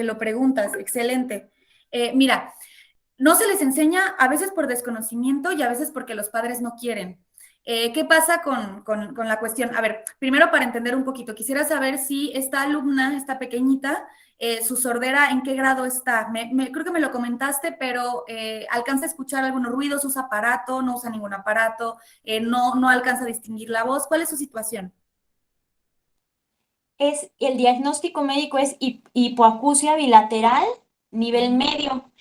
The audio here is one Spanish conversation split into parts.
que lo preguntas, excelente. Mira, no se les enseña a veces por desconocimiento y a veces porque los padres no quieren. ¿Qué pasa con la cuestión? A ver, primero para entender un poquito, quisiera saber si esta alumna, esta pequeñita, su sordera, ¿en qué grado está? Creo que me lo comentaste, pero ¿alcanza a escuchar algunos ruidos? ¿Usa aparato? ¿No usa ningún aparato? ¿No alcanza a distinguir la voz? ¿Cuál es su situación? El diagnóstico médico es hipoacusia bilateral, nivel medio.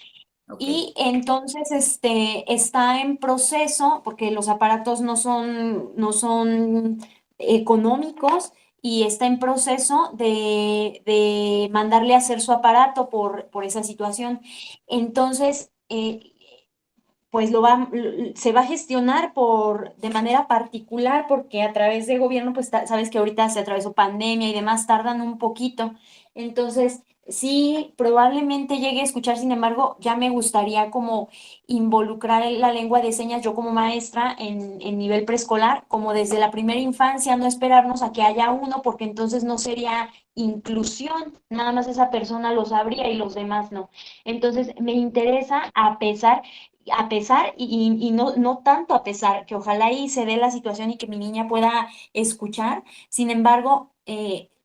Ok. Y entonces está en proceso, porque los aparatos no son económicos, y está en proceso de mandarle a hacer su aparato por esa situación. Entonces, pues se va a gestionar de manera particular, porque a través de gobierno, pues sabes que ahorita se atravesó pandemia y demás, tardan un poquito. Entonces, sí, probablemente llegue a escuchar. Sin embargo, ya me gustaría como involucrar la lengua de señas yo como maestra en nivel preescolar, como desde la primera infancia, no esperarnos a que haya uno, porque entonces no sería inclusión, nada más esa persona lo sabría y los demás no. Entonces, me interesa, a pesar y no tanto a pesar, que ojalá y se dé la situación y que mi niña pueda escuchar. Sin embargo,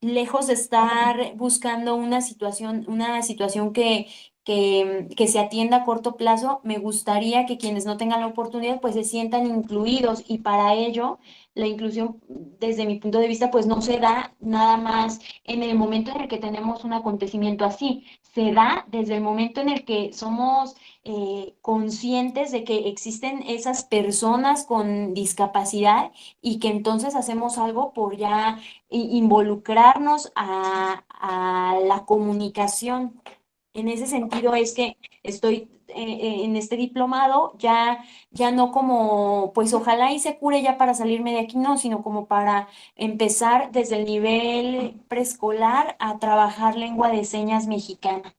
lejos de estar buscando una situación que se atienda a corto plazo, me gustaría que quienes no tengan la oportunidad pues se sientan incluidos, y para ello la inclusión, desde mi punto de vista, pues no se da nada más en el momento en el que tenemos un acontecimiento así, se da desde el momento en el que somos conscientes de que existen esas personas con discapacidad, y que entonces hacemos algo por ya involucrarnos a la comunicación. En ese sentido es que estoy en este diplomado, ya no como, pues ojalá y se cure ya para salirme de aquí, no, sino como para empezar desde el nivel preescolar a trabajar lengua de señas mexicana.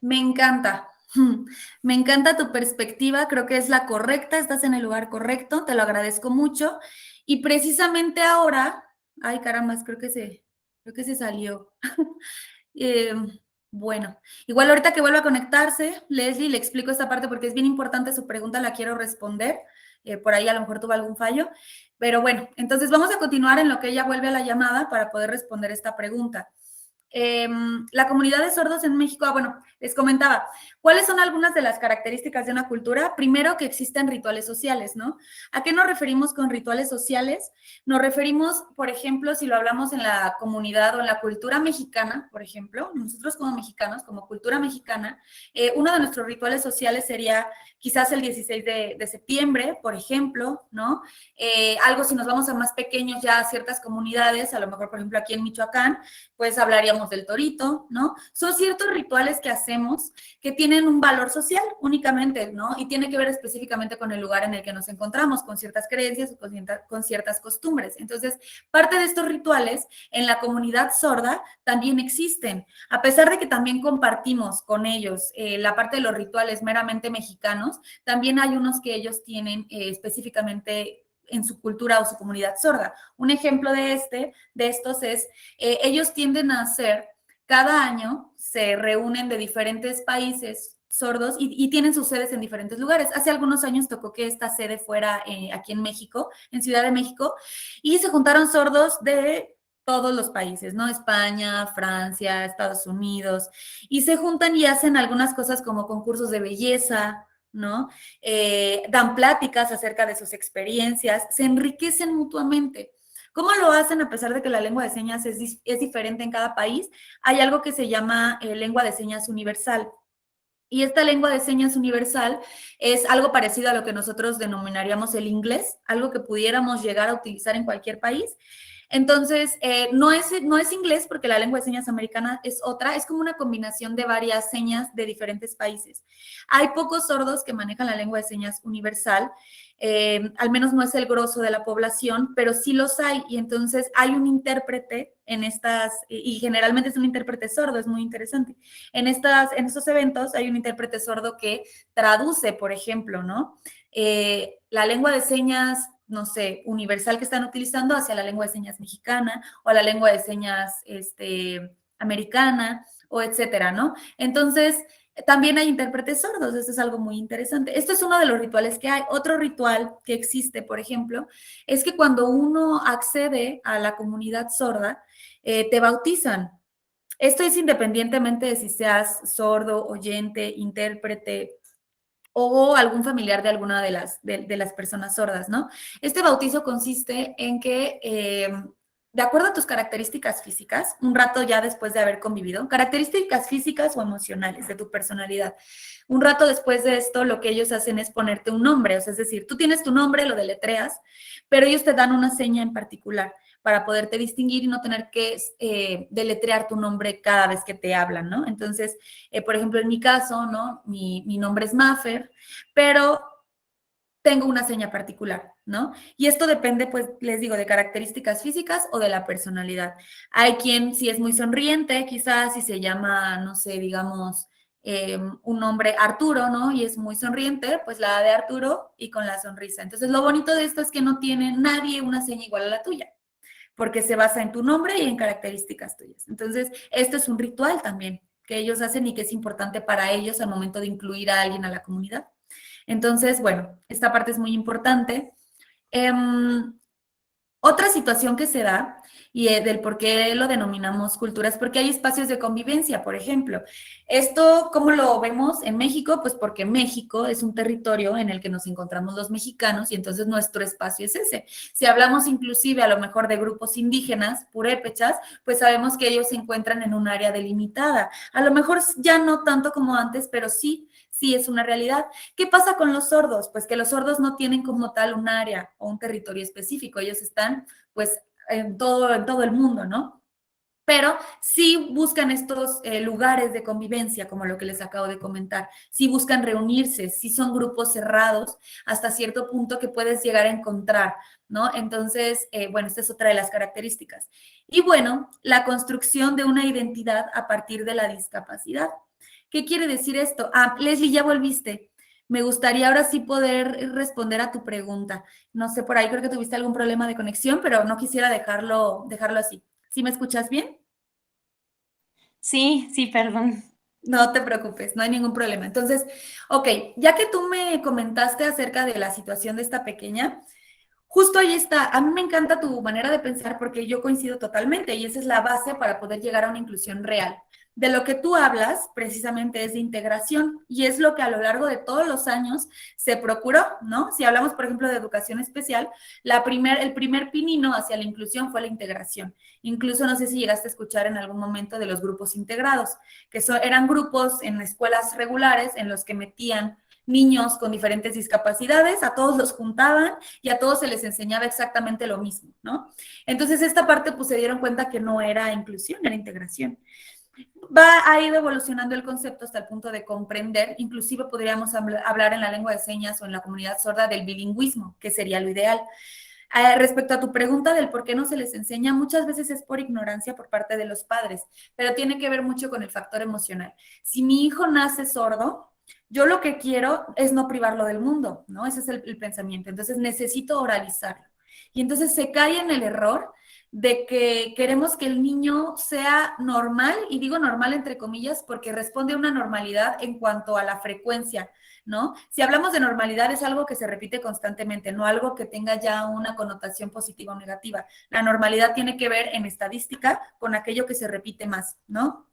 Me encanta. Me encanta tu perspectiva, creo que es la correcta, estás en el lugar correcto, te lo agradezco mucho. Y precisamente ahora, ay caramba, creo que se salió. Eh, bueno, igual ahorita que vuelva a conectarse, Leslie, le explico esta parte porque es bien importante su pregunta, la quiero responder. Por ahí a lo mejor tuvo algún fallo. Pero bueno, entonces vamos a continuar en lo que ella vuelve a la llamada para poder responder esta pregunta. La comunidad de sordos en México, bueno, les comentaba, ¿cuáles son algunas de las características de una cultura? Primero, que existen rituales sociales, ¿no? ¿A qué nos referimos con rituales sociales? Nos referimos, por ejemplo, si lo hablamos en la comunidad o en la cultura mexicana, por ejemplo, nosotros como mexicanos, como cultura mexicana, uno de nuestros rituales sociales sería quizás el 16 de septiembre, por ejemplo, ¿no? Algo si nos vamos a más pequeños ya a ciertas comunidades, a lo mejor, por ejemplo, aquí en Michoacán, pues hablaríamos del torito, ¿no? Son ciertos rituales que hacemos que tienen un valor social únicamente, ¿no? Y tiene que ver específicamente con el lugar en el que nos encontramos, con ciertas creencias o con ciertas costumbres. Entonces, parte de estos rituales en la comunidad sorda también existen, a pesar de que también compartimos con ellos la parte de los rituales meramente mexicanos, también hay unos que ellos tienen específicamente en su cultura o su comunidad sorda. Un ejemplo de estos es ellos tienden a hacer, cada año se reúnen de diferentes países sordos y tienen sus sedes en diferentes lugares. Hace algunos años tocó que esta sede fuera aquí en México, en Ciudad de México, y se juntaron sordos de todos los países, ¿no? España, Francia, Estados Unidos, y se juntan y hacen algunas cosas como concursos de belleza, ¿no? Dan pláticas acerca de sus experiencias, se enriquecen mutuamente. ¿Cómo lo hacen a pesar de que la lengua de señas es diferente en cada país? Hay algo que se llama lengua de señas universal. Y esta lengua de señas universal es algo parecido a lo que nosotros denominaríamos el inglés, algo que pudiéramos llegar a utilizar en cualquier país. Entonces, no es inglés porque la lengua de señas americana es otra, es como una combinación de varias señas de diferentes países. Hay pocos sordos que manejan la lengua de señas universal, al menos no es el grosso de la población, pero sí los hay, y entonces hay un intérprete en estas, y generalmente es un intérprete sordo, es muy interesante. En estos eventos hay un intérprete sordo que traduce, por ejemplo, ¿no? La lengua de señas, no sé, universal que están utilizando hacia la lengua de señas mexicana o a la lengua de señas americana o etcétera, ¿no? Entonces, también hay intérpretes sordos, eso es algo muy interesante. Esto es uno de los rituales que hay. Otro ritual que existe, por ejemplo, es que cuando uno accede a la comunidad sorda, te bautizan. Esto es independientemente de si seas sordo, oyente, intérprete o algún familiar de alguna de las personas sordas, ¿no? Este bautizo consiste en que, de acuerdo a tus características físicas, un rato ya después de haber convivido, características físicas o emocionales de tu personalidad, un rato después de esto, lo que ellos hacen es ponerte un nombre, o sea, es decir, tú tienes tu nombre, lo deletreas, pero ellos te dan una seña en particular para poderte distinguir y no tener que deletrear tu nombre cada vez que te hablan, ¿no? Entonces, por ejemplo, en mi caso, ¿no? Mi nombre es Maffer, pero tengo una seña particular, ¿no? Y esto depende, pues, les digo, de características físicas o de la personalidad. Hay quien, si es muy sonriente, quizás si se llama, no sé, digamos, un nombre Arturo, ¿no? Y es muy sonriente, pues la A de Arturo y con la sonrisa. Entonces, lo bonito de esto es que no tiene nadie una seña igual a la tuya, porque se basa en tu nombre y en características tuyas. Entonces, esto es un ritual también que ellos hacen y que es importante para ellos al momento de incluir a alguien a la comunidad. Entonces, bueno, esta parte es muy importante. Otra situación que se da, y del por qué lo denominamos cultura, es porque hay espacios de convivencia, por ejemplo. Esto, ¿cómo lo vemos en México? Pues porque México es un territorio en el que nos encontramos los mexicanos y entonces nuestro espacio es ese. Si hablamos inclusive a lo mejor de grupos indígenas, purépechas, pues sabemos que ellos se encuentran en un área delimitada. A lo mejor ya no tanto como antes, pero sí, sí es una realidad. ¿Qué pasa con los sordos? Pues que los sordos no tienen como tal un área o un territorio específico, ellos están pues en todo el mundo, ¿no? Pero sí buscan estos lugares de convivencia, como lo que les acabo de comentar, sí buscan reunirse, sí son grupos cerrados hasta cierto punto que puedes llegar a encontrar, ¿no? Entonces, bueno, esta es otra de las características. Y bueno, la construcción de una identidad a partir de la discapacidad. ¿Qué quiere decir esto? Ah, Leslie, ya volviste. Me gustaría ahora sí poder responder a tu pregunta. No sé, por ahí creo que tuviste algún problema de conexión, pero no quisiera dejarlo así. ¿Sí me escuchas bien? Sí, sí, perdón. No te preocupes, no hay ningún problema. Entonces, ok, ya que tú me comentaste acerca de la situación de esta pequeña, justo ahí está. A mí me encanta tu manera de pensar porque yo coincido totalmente y esa es la base para poder llegar a una inclusión real. De lo que tú hablas precisamente es de integración y es lo que a lo largo de todos los años se procuró, ¿no? Si hablamos, por ejemplo, de educación especial, el primer pinino hacia la inclusión fue la integración. Incluso no sé si llegaste a escuchar en algún momento de los grupos integrados, que eran grupos en escuelas regulares en los que metían niños con diferentes discapacidades, a todos los juntaban y a todos se les enseñaba exactamente lo mismo, ¿no? Entonces, esta parte, pues se dieron cuenta que no era inclusión, era integración. Ha ido evolucionando el concepto hasta el punto de comprender, inclusive podríamos hablar en la lengua de señas o en la comunidad sorda del bilingüismo, que sería lo ideal. Respecto a tu pregunta del por qué no se les enseña, muchas veces es por ignorancia por parte de los padres, pero tiene que ver mucho con el factor emocional. Si mi hijo nace sordo, yo lo que quiero es no privarlo del mundo, ¿no? Ese es el pensamiento. Entonces necesito oralizarlo. Y entonces se cae en el error de que queremos que el niño sea normal, y digo normal entre comillas porque responde a una normalidad en cuanto a la frecuencia, ¿no? Si hablamos de normalidad es algo que se repite constantemente, no algo que tenga ya una connotación positiva o negativa. La normalidad tiene que ver en estadística con aquello que se repite más, ¿no?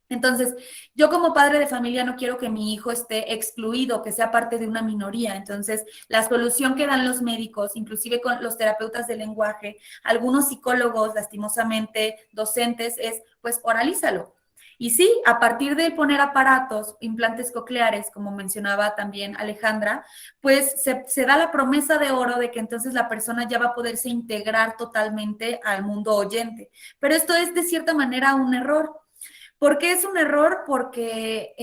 Entonces, yo como padre de familia no quiero que mi hijo esté excluido, que sea parte de una minoría. Entonces, la solución que dan los médicos, inclusive con los terapeutas del lenguaje, algunos psicólogos, lastimosamente, docentes, es pues oralízalo. Y sí, a partir de poner aparatos, implantes cocleares, como mencionaba también Alejandra, pues se da la promesa de oro de que entonces la persona ya va a poderse integrar totalmente al mundo oyente. Pero esto es de cierta manera un error. ¿Por qué es un error? Porque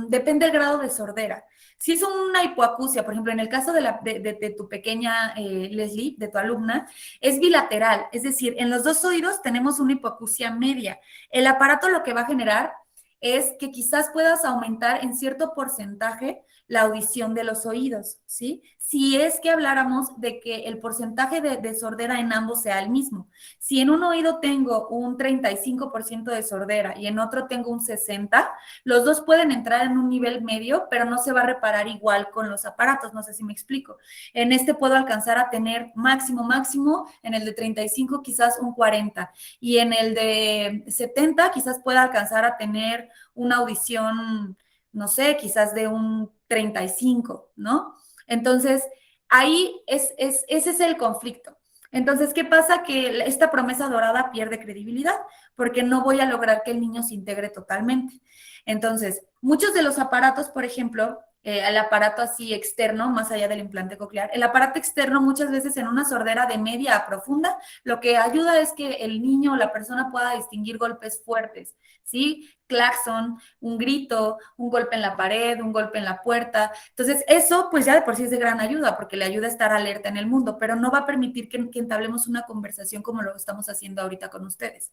depende del grado de sordera. Si es una hipoacusia, por ejemplo, en el caso de tu pequeña Leslie, de tu alumna, es bilateral, es decir, en los dos oídos tenemos una hipoacusia media. El aparato lo que va a generar es que quizás puedas aumentar en cierto porcentaje la audición de los oídos, ¿sí? Si es que habláramos de que el porcentaje de sordera en ambos sea el mismo. Si en un oído tengo un 35% de sordera y en otro tengo un 60%, los dos pueden entrar en un nivel medio, pero no se va a reparar igual con los aparatos, no sé si me explico. En este puedo alcanzar a tener máximo, en el de 35 quizás un 40 y en el de 70 quizás pueda alcanzar a tener una audición, no sé, quizás de un 35, ¿no? Entonces, ahí ese es el conflicto. Entonces, ¿qué pasa? Que esta promesa dorada pierde credibilidad porque no voy a lograr que el niño se integre totalmente. Entonces, muchos de los aparatos, por ejemplo, el aparato así externo, más allá del implante coclear, el aparato externo muchas veces en una sordera de media a profunda, lo que ayuda es que el niño o la persona pueda distinguir golpes fuertes, ¿sí? Claxon, un grito, un golpe en la pared, un golpe en la puerta. Entonces, eso pues ya de por sí es de gran ayuda porque le ayuda a estar alerta en el mundo, pero no va a permitir que entablemos una conversación como lo estamos haciendo ahorita con ustedes.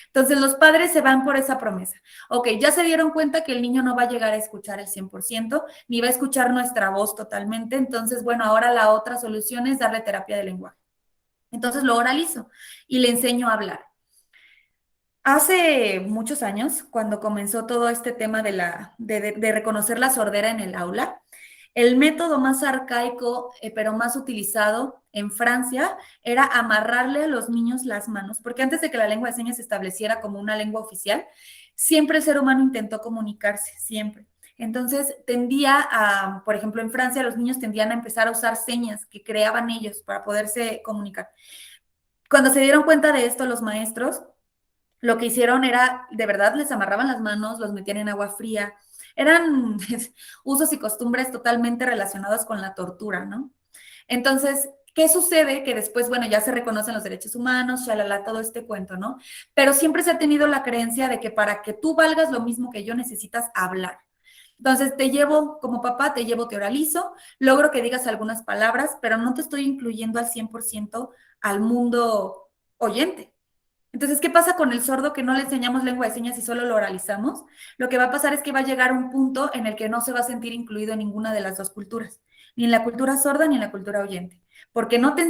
Entonces, los padres se van por esa promesa. Ok, ya se dieron cuenta que el niño no va a llegar a escuchar el 100%, ni va a escuchar nuestra voz totalmente. Entonces, bueno, ahora la otra solución es darle terapia de lenguaje. Entonces lo oralizo y le enseño a hablar. Hace muchos años, cuando comenzó todo este tema de reconocer la sordera en el aula, el método más arcaico, pero más utilizado en Francia, era amarrarle a los niños las manos, porque antes de que la lengua de señas se estableciera como una lengua oficial, siempre el ser humano intentó comunicarse, siempre. Entonces tendía a, por ejemplo, en Francia los niños tendían a empezar a usar señas que creaban ellos para poderse comunicar. Cuando se dieron cuenta de esto los maestros, lo que hicieron era, de verdad, les amarraban las manos, los metían en agua fría. Eran usos y costumbres totalmente relacionados con la tortura, ¿no? Entonces, ¿qué sucede? Que después, bueno, ya se reconocen los derechos humanos, shalala, todo este cuento, ¿no? Pero siempre se ha tenido la creencia de que para que tú valgas lo mismo que yo necesitas hablar. Entonces, te llevo, como papá, te llevo, te oralizo, logro que digas algunas palabras, pero no te estoy incluyendo al 100% al mundo oyente. Entonces, ¿qué pasa con el sordo que no le enseñamos lengua de señas y solo lo oralizamos? Lo que va a pasar es que va a llegar un punto en el que no se va a sentir incluido en ninguna de las dos culturas, ni en la cultura sorda ni en la cultura oyente, porque no te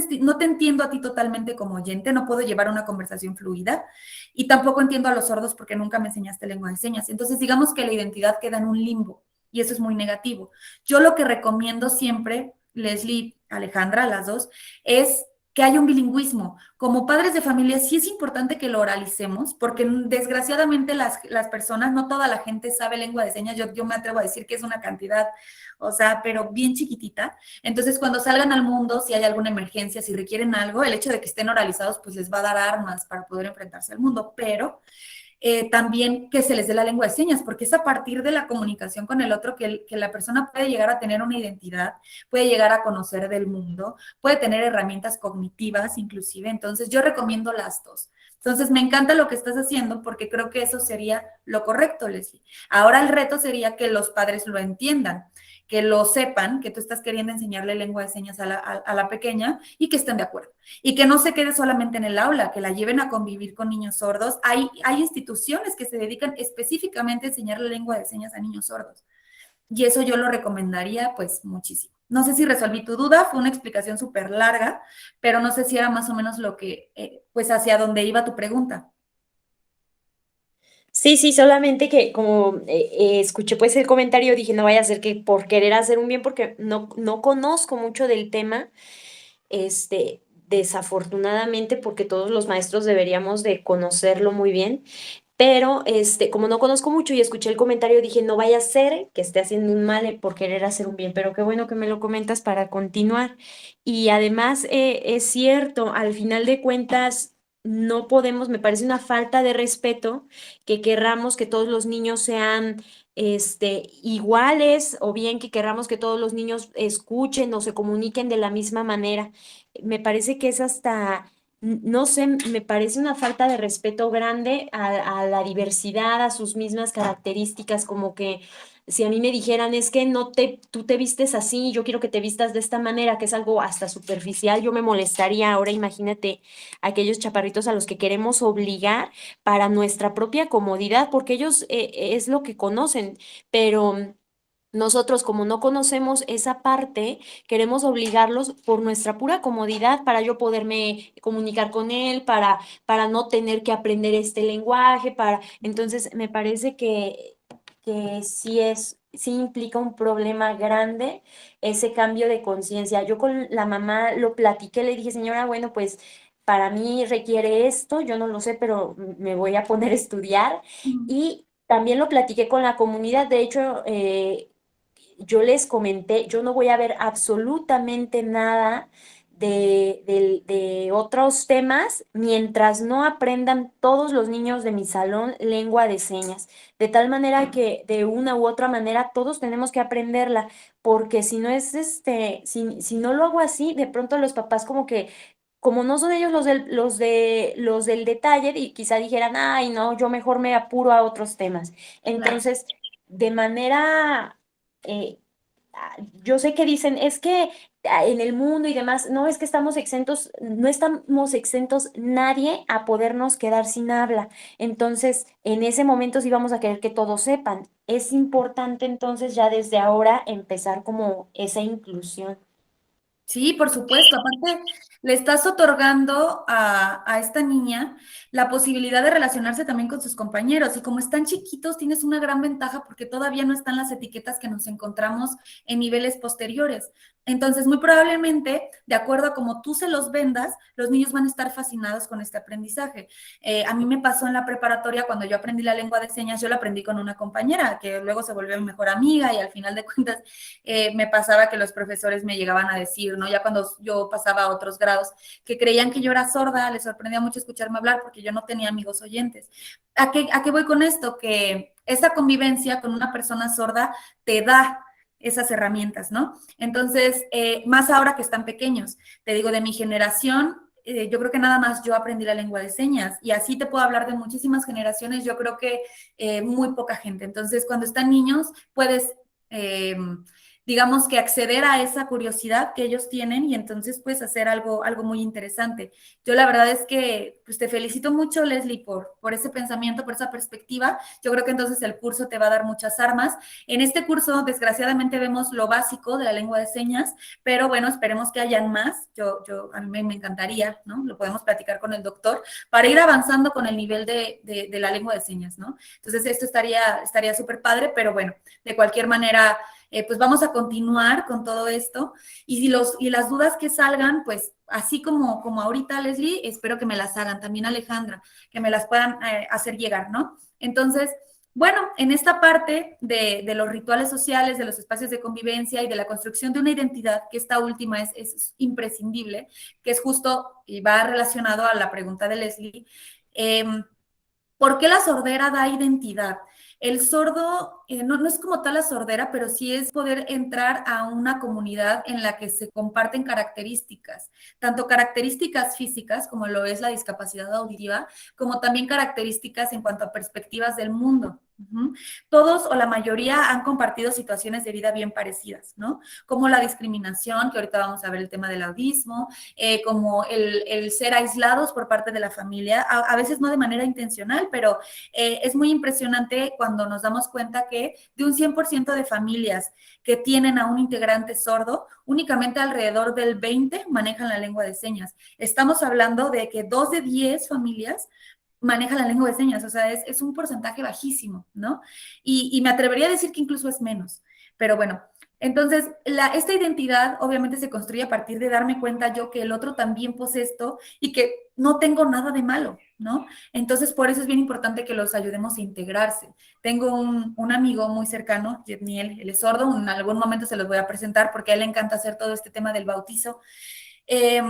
entiendo a ti totalmente como oyente, no puedo llevar una conversación fluida y tampoco entiendo a los sordos porque nunca me enseñaste lengua de señas. Entonces, digamos que la identidad queda en un limbo y eso es muy negativo. Yo lo que recomiendo siempre, Leslie, Alejandra, las dos, es que haya un bilingüismo. Como padres de familia, sí es importante que lo oralicemos, porque desgraciadamente las personas, no toda la gente sabe lengua de señas, yo me atrevo a decir que es una cantidad, o sea, pero bien chiquitita. Entonces, cuando salgan al mundo, si hay alguna emergencia, si requieren algo, el hecho de que estén oralizados, pues les va a dar armas para poder enfrentarse al mundo, pero también que se les dé la lengua de señas, porque es a partir de la comunicación con el otro que la persona puede llegar a tener una identidad, puede llegar a conocer del mundo, puede tener herramientas cognitivas inclusive. Entonces, yo recomiendo las dos. Entonces, me encanta lo que estás haciendo porque creo que eso sería lo correcto, Leslie. Ahora el reto sería que los padres lo entiendan, que lo sepan, que tú estás queriendo enseñarle lengua de señas a la pequeña y que estén de acuerdo. Y que no se quede solamente en el aula, que la lleven a convivir con niños sordos. Hay instituciones que se dedican específicamente a enseñar la lengua de señas a niños sordos. Y eso yo lo recomendaría pues muchísimo. No sé si resolví tu duda, fue una explicación súper larga, pero no sé si era más o menos lo que, pues hacia dónde iba tu pregunta. Sí, sí, solamente que como escuché pues el comentario, dije, no vaya a ser que por querer hacer un bien, porque no conozco mucho del tema, desafortunadamente, porque todos los maestros deberíamos de conocerlo muy bien, pero como no conozco mucho y escuché el comentario, dije, no vaya a ser que esté haciendo un mal por querer hacer un bien, pero qué bueno que me lo comentas para continuar. Y además, es cierto, al final de cuentas, no podemos, me parece una falta de respeto que querramos que todos los niños sean iguales o bien que querramos que todos los niños escuchen o se comuniquen de la misma manera. Me parece que es hasta no sé, me parece una falta de respeto grande a la diversidad, a sus mismas características, como que si a mí me dijeran, es que no te, tú te vistes así, yo quiero que te vistas de esta manera, que es algo hasta superficial, yo me molestaría. Ahora imagínate aquellos chaparritos a los que queremos obligar para nuestra propia comodidad, porque ellos es lo que conocen, pero nosotros, como no conocemos esa parte, queremos obligarlos por nuestra pura comodidad para yo poderme comunicar con él, para no tener que aprender este lenguaje, para... Entonces, me parece que sí implica un problema grande ese cambio de conciencia. Yo con la mamá lo platiqué, le dije, señora, bueno, pues para mí requiere esto, yo no lo sé, pero me voy a poner a estudiar. Mm. Y también lo platiqué con la comunidad. De hecho, yo les comenté, yo no voy a ver absolutamente nada de otros temas mientras no aprendan todos los niños de mi salón lengua de señas. De tal manera que de una u otra manera todos tenemos que aprenderla, porque si no es si no lo hago así, de pronto los papás como que como no son ellos los del detalle, y quizá dijeran, ay, no, yo mejor me apuro a otros temas. Claro. Entonces, de manera, eh, yo sé que dicen, es que en el mundo y demás, no es que estamos exentos, no estamos exentos nadie a podernos quedar sin habla. Entonces, en ese momento sí vamos a querer que todos sepan. Es importante entonces ya desde ahora empezar como esa inclusión. Sí, por supuesto. Aparte, le estás otorgando a esta niña la posibilidad de relacionarse también con sus compañeros. Y como están chiquitos, tienes una gran ventaja porque todavía no están las etiquetas que nos encontramos en niveles posteriores. Entonces, muy probablemente, de acuerdo a cómo tú se los vendas, los niños van a estar fascinados con este aprendizaje. A mí me pasó en la preparatoria cuando yo aprendí la lengua de señas, yo la aprendí con una compañera que luego se volvió mi mejor amiga y al final de cuentas me pasaba que los profesores me llegaban a decir, ¿no? Ya cuando yo pasaba a otros grados, que creían que yo era sorda, les sorprendía mucho escucharme hablar porque yo no tenía amigos oyentes. A qué voy con esto? Que esa convivencia con una persona sorda te da esas herramientas, ¿no? Entonces, más ahora que están pequeños, te digo, de mi generación, yo creo que nada más yo aprendí la lengua de señas y así te puedo hablar de muchísimas generaciones, yo creo que muy poca gente. Entonces, cuando están niños, puedes digamos que acceder a esa curiosidad que ellos tienen y entonces pues hacer algo muy interesante. Yo la verdad es que pues te felicito mucho, Leslie, por ese pensamiento, por esa perspectiva. Yo creo que entonces el curso te va a dar muchas armas. En este curso, desgraciadamente, vemos lo básico de la lengua de señas, pero bueno, esperemos que hayan más. A mí me encantaría, ¿no? Lo podemos platicar con el doctor para ir avanzando con el nivel de la lengua de señas, ¿no? Entonces, esto estaría súper padre, pero bueno, de cualquier manera, pues vamos a continuar con todo esto y las dudas que salgan, pues así como ahorita, Leslie, espero que me las hagan, también Alejandra, que me las puedan hacer llegar, ¿no? Entonces, bueno, en esta parte de los rituales sociales, de los espacios de convivencia y de la construcción de una identidad, que esta última es imprescindible, que es justo y va relacionado a la pregunta de Leslie, eh, ¿por qué la sordera da identidad? El sordo no es como tal la sordera, pero sí es poder entrar a una comunidad en la que se comparten características, tanto características físicas, como lo es la discapacidad auditiva, como también características en cuanto a perspectivas del mundo. Uh-huh. Todos o la mayoría han compartido situaciones de vida bien parecidas, ¿no? Como la discriminación, que ahorita vamos a ver el tema del audismo, como el ser aislados por parte de la familia, a veces no de manera intencional, pero es muy impresionante cuando nos damos cuenta que de un 100% de familias que tienen a un integrante sordo, únicamente alrededor del 20 manejan la lengua de señas. Estamos hablando de que 2 de 10 familias manejan la lengua de señas, o sea, es un porcentaje bajísimo, ¿no? Y me atrevería a decir que incluso es menos, pero bueno, entonces, esta identidad obviamente se construye a partir de darme cuenta yo que el otro también posee esto y que no tengo nada de malo, ¿no? Entonces, por eso es bien importante que los ayudemos a integrarse. Tengo un amigo muy cercano, Jedniel, él es sordo, en algún momento se los voy a presentar porque a él le encanta hacer todo este tema del bautizo. Eh,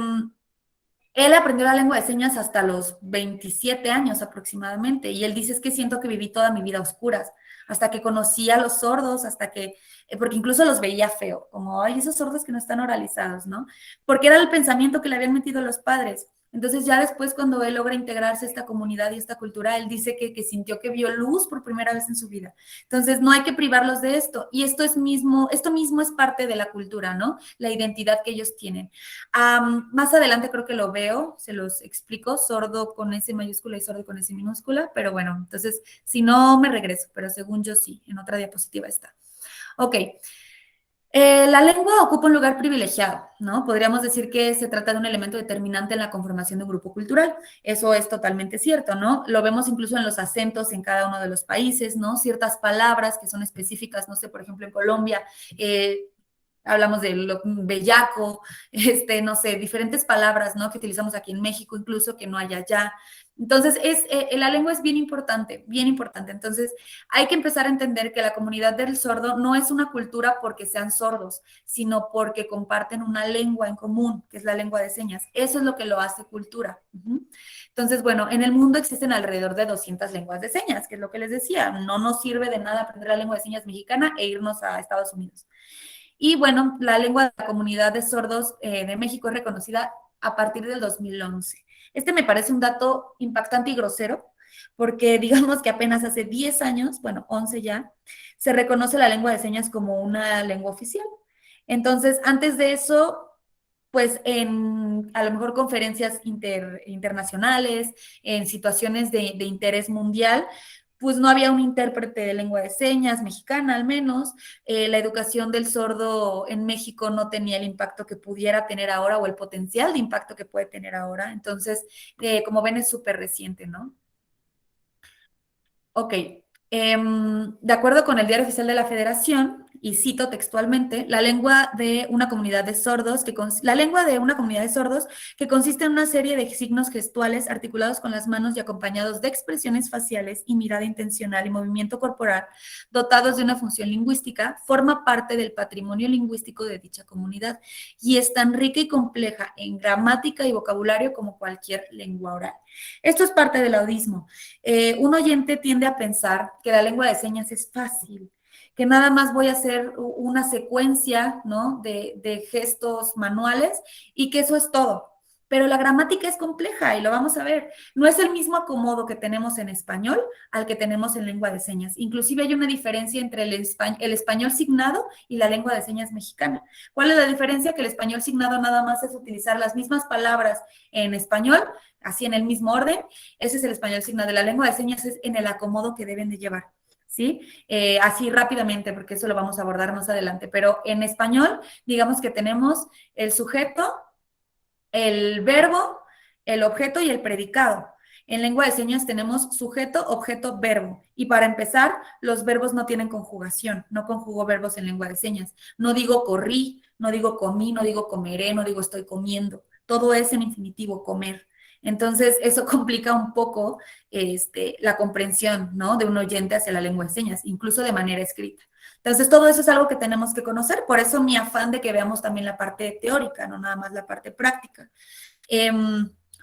Él aprendió la lengua de señas hasta los 27 años aproximadamente y él dice es que siento que viví toda mi vida a oscuras, hasta que conocí a los sordos, hasta que, porque incluso los veía feo, como, ay, esos sordos que no están oralizados, ¿no? Porque era el pensamiento que le habían metido los padres. Entonces ya después cuando él logra integrarse a esta comunidad y esta cultura, él dice que sintió que vio luz por primera vez en su vida. Entonces no hay que privarlos de esto. Y esto mismo es parte de la cultura, ¿no? La identidad que ellos tienen. Más adelante creo que lo veo, se los explico, sordo con S mayúscula y sordo con S minúscula, pero bueno, entonces si no me regreso, pero según yo sí, en otra diapositiva está. Ok. La lengua ocupa un lugar privilegiado, ¿no? Podríamos decir que se trata de un elemento determinante en la conformación de un grupo cultural. Eso es totalmente cierto, ¿no? Lo vemos incluso en los acentos en cada uno de los países, ¿no? Ciertas palabras que son específicas, no sé, por ejemplo, en Colombia, hablamos de lo bellaco, no sé, diferentes palabras, ¿no? Que utilizamos aquí en México, incluso que no hay allá. Entonces, la lengua es bien importante, bien importante. Entonces, hay que empezar a entender que la comunidad del sordo no es una cultura porque sean sordos, sino porque comparten una lengua en común, que es la lengua de señas. Eso es lo que lo hace cultura. Entonces, bueno, en el mundo existen alrededor de 200 lenguas de señas, que es lo que les decía. No nos sirve de nada aprender la lengua de señas mexicana e irnos a Estados Unidos. Y bueno, la lengua de la comunidad de sordos de México es reconocida a partir del 2011. Este me parece un dato impactante y grosero, porque digamos que apenas hace 10 años, bueno, 11 ya, se reconoce la lengua de señas como una lengua oficial. Entonces, antes de eso, pues en a lo mejor conferencias internacionales, en situaciones de interés mundial, pues no había un intérprete de lengua de señas mexicana al menos. La educación del sordo en México no tenía el impacto que pudiera tener ahora o el potencial de impacto que puede tener ahora. Entonces, como ven, es súper reciente, ¿no? Ok. De acuerdo con el Diario Oficial de la Federación, y cito textualmente, la lengua de una comunidad de sordos, la lengua de una comunidad de sordos que consiste en una serie de signos gestuales articulados con las manos y acompañados de expresiones faciales y mirada intencional y movimiento corporal, dotados de una función lingüística, forma parte del patrimonio lingüístico de dicha comunidad y es tan rica y compleja en gramática y vocabulario como cualquier lengua oral. Esto es parte del audismo. Un oyente tiende a pensar que la lengua de señas es fácil, que nada más voy a hacer una secuencia, ¿no? de gestos manuales y que eso es todo. Pero la gramática es compleja y lo vamos a ver. No es el mismo acomodo que tenemos en español al que tenemos en lengua de señas. Inclusive hay una diferencia entre el español signado y la lengua de señas mexicana. ¿Cuál es la diferencia? Que el español signado nada más es utilizar las mismas palabras en español, así en el mismo orden. Ese es el español signado. De la lengua de señas es en el acomodo que deben de llevar. ¿Sí? Así rápidamente, porque eso lo vamos a abordar más adelante. Pero en español, digamos que tenemos el sujeto, el verbo, el objeto y el predicado. En lengua de señas tenemos sujeto, objeto, verbo. Y para empezar, los verbos no tienen conjugación. No conjugo verbos en lengua de señas. No digo corrí, no digo comí, no digo comeré, no digo estoy comiendo. Todo es en infinitivo, comer. Entonces, eso complica un poco la comprensión, ¿no? De un oyente hacia la lengua de señas, incluso de manera escrita. Entonces, todo eso es algo que tenemos que conocer. Por eso mi afán de que veamos también la parte teórica, no nada más la parte práctica.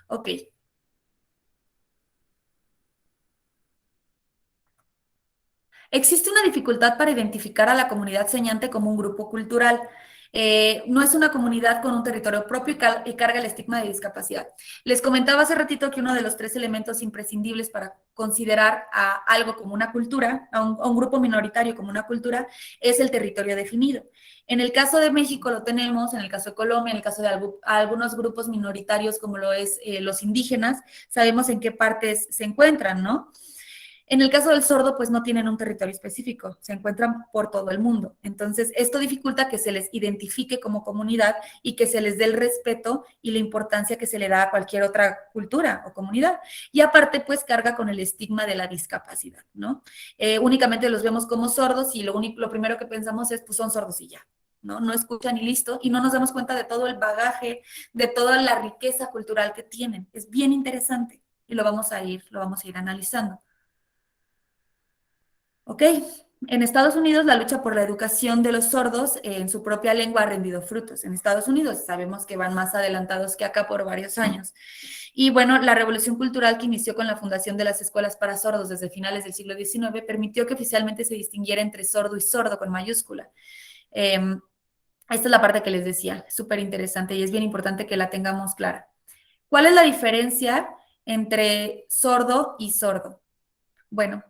Ok. Existe una dificultad para identificar a la comunidad señante como un grupo cultural. No es una comunidad con un territorio propio y carga el estigma de discapacidad. Les comentaba hace ratito que uno de los 3 elementos imprescindibles para considerar a algo como una cultura, a un grupo minoritario como una cultura, es el territorio definido. En el caso de México lo tenemos, en el caso de Colombia, en el caso de algunos grupos minoritarios como lo es los indígenas, sabemos en qué partes se encuentran, ¿no? En el caso del sordo, pues no tienen un territorio específico, se encuentran por todo el mundo. Entonces, esto dificulta que se les identifique como comunidad y que se les dé el respeto y la importancia que se le da a cualquier otra cultura o comunidad. Y aparte, pues carga con el estigma de la discapacidad, ¿no? Únicamente los vemos como sordos y lo primero que pensamos es, pues son sordos y ya. ¿No? No escuchan y listo, y no nos damos cuenta de todo el bagaje, de toda la riqueza cultural que tienen. Es bien interesante y lo vamos a ir analizando. ¿Ok? En Estados Unidos, la lucha por la educación de los sordos en su propia lengua ha rendido frutos. En Estados Unidos sabemos que van más adelantados que acá por varios años. Y bueno, la revolución cultural que inició con la fundación de las escuelas para sordos desde finales del siglo XIX permitió que oficialmente se distinguiera entre sordo y sordo con mayúscula. Esta es la parte que les decía, súper interesante y es bien importante que la tengamos clara. ¿Cuál es la diferencia entre sordo y sordo? Bueno,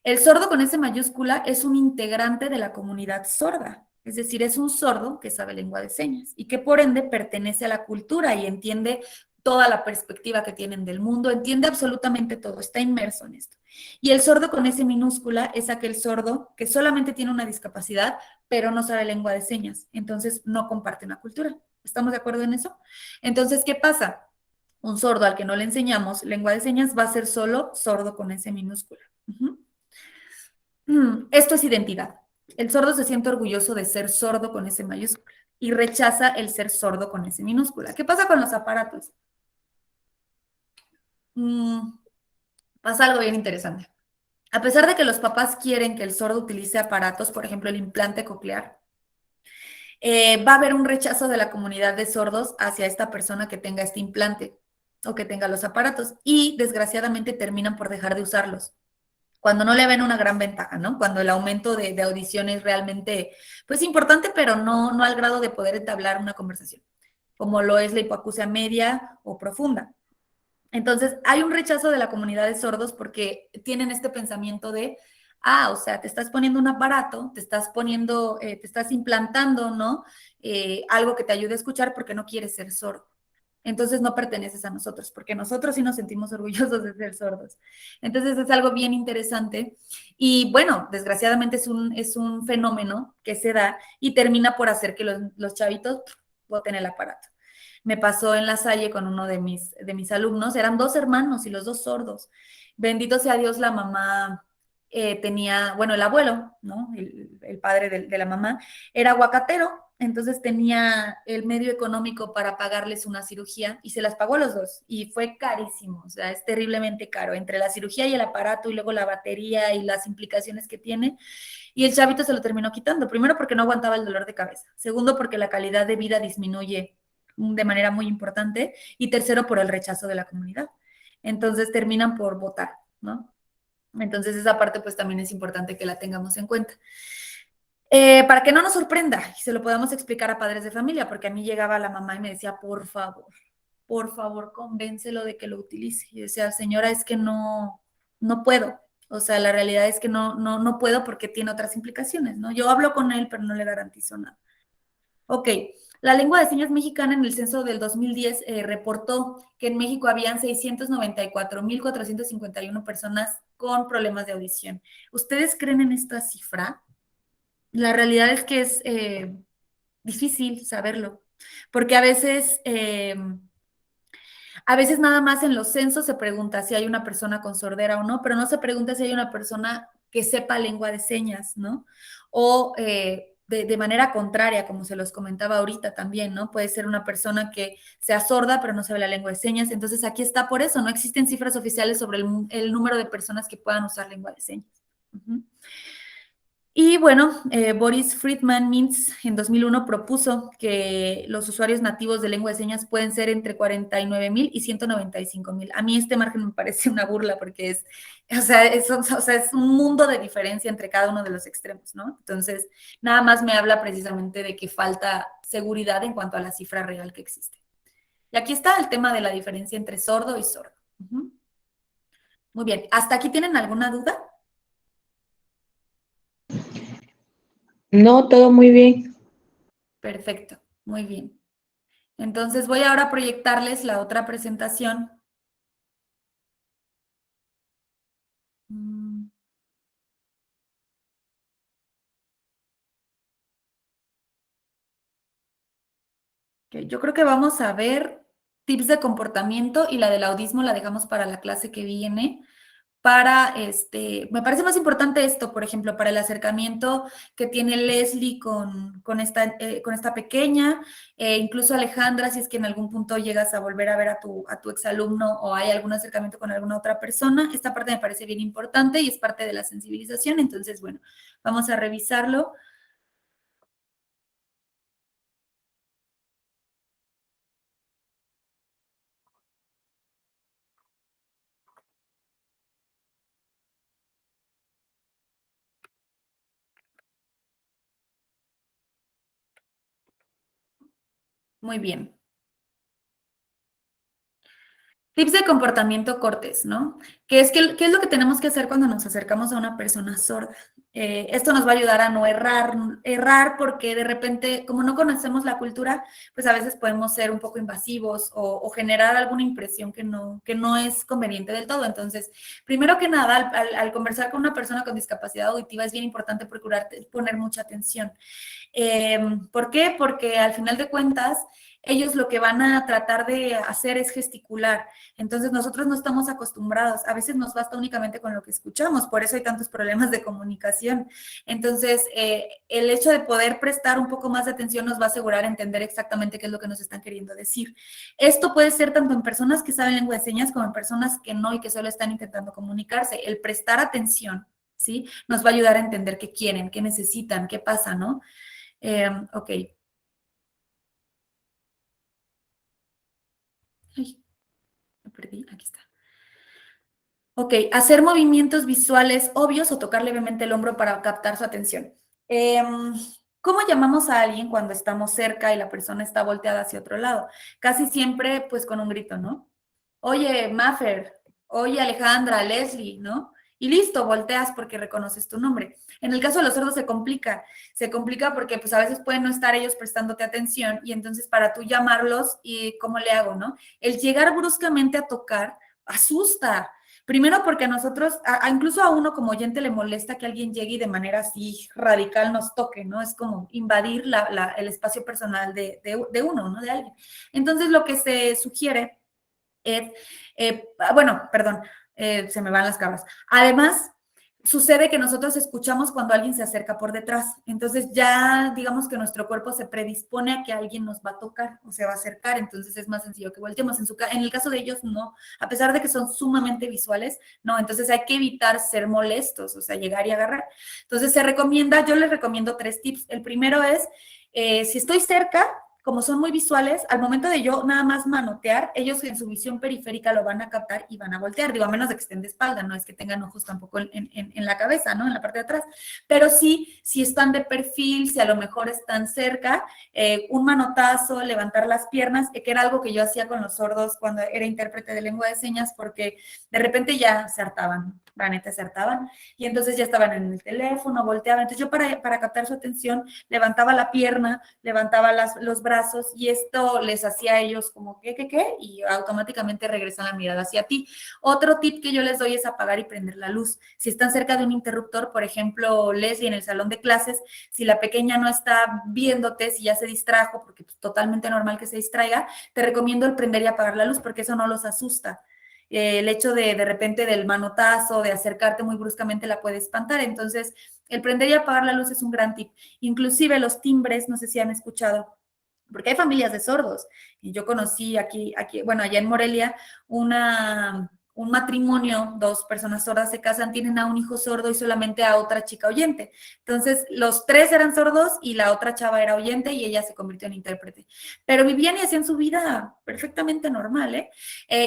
el sordo con S mayúscula es un integrante de la comunidad sorda, es decir, es un sordo que sabe lengua de señas y que por ende pertenece a la cultura y entiende toda la perspectiva que tienen del mundo, entiende absolutamente todo, está inmerso en esto. Y el sordo con S minúscula es aquel sordo que solamente tiene una discapacidad, pero no sabe lengua de señas, entonces no comparte una cultura. ¿Estamos de acuerdo en eso? Entonces, ¿qué pasa? Un sordo al que no le enseñamos lengua de señas va a ser solo sordo con S minúscula. Uh-huh. Esto es identidad. El sordo se siente orgulloso de ser sordo con S mayúscula y rechaza el ser sordo con S minúscula. ¿Qué pasa con los aparatos? Mm, Pasa algo bien interesante. A pesar de que los papás quieren que el sordo utilice aparatos, por ejemplo, el implante coclear, va a haber un rechazo de la comunidad de sordos hacia esta persona que tenga este implante o que tenga los aparatos y desgraciadamente terminan por dejar de usarlos cuando no le ven una gran ventaja, ¿no? Cuando el aumento de audición es realmente, pues importante, pero no al grado de poder entablar una conversación, como lo es la hipoacusia media o profunda. Entonces, hay un rechazo de la comunidad de sordos porque tienen este pensamiento de, o sea, te estás poniendo un aparato, te estás poniendo, te estás implantando, ¿no? Algo que te ayude a escuchar porque no quieres ser sordo. Entonces no perteneces a nosotros, porque nosotros sí nos sentimos orgullosos de ser sordos. Entonces es algo bien interesante y bueno, desgraciadamente es un fenómeno que se da y termina por hacer que los chavitos boten el aparato. Me pasó en La Salle con uno de mis alumnos, eran dos hermanos y los dos sordos. Bendito sea Dios, la mamá tenía, bueno, el abuelo, ¿no? El padre de la mamá, era aguacatero, entonces tenía el medio económico para pagarles una cirugía y se las pagó a los dos y fue carísimo, o sea, es terriblemente caro, entre la cirugía y el aparato y luego la batería y las implicaciones que tiene. Y el chavito se lo terminó quitando, primero porque no aguantaba el dolor de cabeza, segundo porque la calidad de vida disminuye de manera muy importante y tercero por el rechazo de la comunidad. Entonces terminan por votar, ¿no? Entonces esa parte pues también es importante que la tengamos en cuenta. Para que no nos sorprenda y se lo podamos explicar a padres de familia, porque a mí llegaba la mamá y me decía, por favor, convéncelo de que lo utilice. Y yo decía, señora, es que no puedo. O sea, la realidad es que no puedo porque tiene otras implicaciones, ¿no? Yo hablo con él, pero no le garantizo nada. Ok, la lengua de señas mexicana en el censo del 2010 reportó que en México habían 694,451 personas con problemas de audición. ¿Ustedes creen en esta cifra? La realidad es que es difícil saberlo, porque a veces nada más en los censos se pregunta si hay una persona con sordera o no, pero no se pregunta si hay una persona que sepa lengua de señas, ¿no? O de manera contraria, como se los comentaba ahorita también, ¿no? Puede ser una persona que sea sorda, pero no sabe la lengua de señas. Entonces aquí está por eso, no existen cifras oficiales sobre el número de personas que puedan usar lengua de señas. Uh-huh. Y bueno, Boris Friedman Mintz en 2001 propuso que los usuarios nativos de lengua de señas pueden ser entre 49,000 y 195,000. A mí este margen me parece una burla porque es un mundo de diferencia entre cada uno de los extremos, ¿no? Entonces, nada más me habla precisamente de que falta seguridad en cuanto a la cifra real que existe. Y aquí está el tema de la diferencia entre sordo y sordo. Uh-huh. Muy bien, ¿hasta aquí tienen alguna duda? No, todo muy bien. Perfecto, muy bien. Entonces voy ahora a proyectarles la otra presentación. Mm, ok, yo creo que vamos a ver tips de comportamiento y la del audismo la dejamos para la clase que viene. Me parece más importante esto, por ejemplo, para el acercamiento que tiene Leslie con esta pequeña, incluso Alejandra, si es que en algún punto llegas a volver a ver a tu exalumno o hay algún acercamiento con alguna otra persona, esta parte me parece bien importante y es parte de la sensibilización, entonces, bueno, vamos a revisarlo. Muy bien. Tips de comportamiento cortés, ¿no? ¿Qué es lo que tenemos que hacer cuando nos acercamos a una persona sorda? Esto nos va a ayudar a no errar porque de repente, como no conocemos la cultura, pues a veces podemos ser un poco invasivos o generar alguna impresión que no es conveniente del todo. Entonces, primero que nada, al conversar con una persona con discapacidad auditiva es bien importante procurar poner mucha atención. ¿Por qué? Porque al final de cuentas, ellos lo que van a tratar de hacer es gesticular. Entonces nosotros no estamos acostumbrados, a veces nos basta únicamente con lo que escuchamos, por eso hay tantos problemas de comunicación. Entonces, el hecho de poder prestar un poco más de atención nos va a asegurar entender exactamente qué es lo que nos están queriendo decir. Esto puede ser tanto en personas que saben lengua de señas como en personas que no y que solo están intentando comunicarse. El prestar atención, ¿sí? Nos va a ayudar a entender qué quieren, qué necesitan, qué pasa, ¿no? Ok. Ay, me perdí, aquí está. Ok, hacer movimientos visuales obvios o tocar levemente el hombro para captar su atención. ¿Cómo llamamos a alguien cuando estamos cerca y la persona está volteada hacia otro lado? Casi siempre, pues con un grito, ¿no? Oye, Maffer, oye, Alejandra, Leslie, ¿no? Y listo, volteas porque reconoces tu nombre. En el caso de los sordos se complica porque pues a veces pueden no estar ellos prestándote atención y entonces para tú llamarlos y cómo le hago, ¿no? El llegar bruscamente a tocar asusta. Primero porque a nosotros, incluso a uno como oyente le molesta que alguien llegue y de manera así radical nos toque, ¿no? Es como invadir el espacio personal de uno, ¿no? De alguien. Entonces lo que se sugiere es, bueno, perdón, se me van las cabras. Además, sucede que nosotros escuchamos cuando alguien se acerca por detrás. Entonces ya digamos que nuestro cuerpo se predispone a que alguien nos va a tocar o se va a acercar. Entonces es más sencillo que volteemos. En el caso de ellos, no. A pesar de que son sumamente visuales, no. Entonces hay que evitar ser molestos, o sea, llegar y agarrar. Entonces yo les recomiendo 3 tips. El primero es, si estoy cerca, como son muy visuales, al momento de yo nada más manotear, ellos en su visión periférica lo van a captar y van a voltear. Digo, a menos de que estén de espalda, no es que tengan ojos tampoco en la cabeza, ¿no? En la parte de atrás. Pero sí, si están de perfil, si a lo mejor están cerca, un manotazo, levantar las piernas, que era algo que yo hacía con los sordos cuando era intérprete de lengua de señas, porque de repente ya se hartaban, la neta se hartaban, y entonces ya estaban en el teléfono, volteaban. Entonces yo para captar su atención levantaba la pierna, levantaba los brazos y esto les hacía a ellos como ¿qué? Y automáticamente regresan la mirada hacia ti. Otro tip que yo les doy es apagar y prender la luz. Si están cerca de un interruptor, por ejemplo, Leslie en el salón de clases, si la pequeña no está viéndote, si ya se distrajo, porque es totalmente normal que se distraiga, te recomiendo el prender y apagar la luz porque eso no los asusta. El hecho de repente del manotazo, de acercarte muy bruscamente la puede espantar. Entonces, el prender y apagar la luz es un gran tip. Inclusive los timbres, no sé si han escuchado, porque hay familias de sordos. Y yo conocí bueno, allá en Morelia, un matrimonio, 2 personas sordas se casan, tienen a un hijo sordo y solamente a otra chica oyente. Entonces, los 3 eran sordos y la otra chava era oyente y ella se convirtió en intérprete. Pero vivían y hacían su vida perfectamente normal, ¿eh?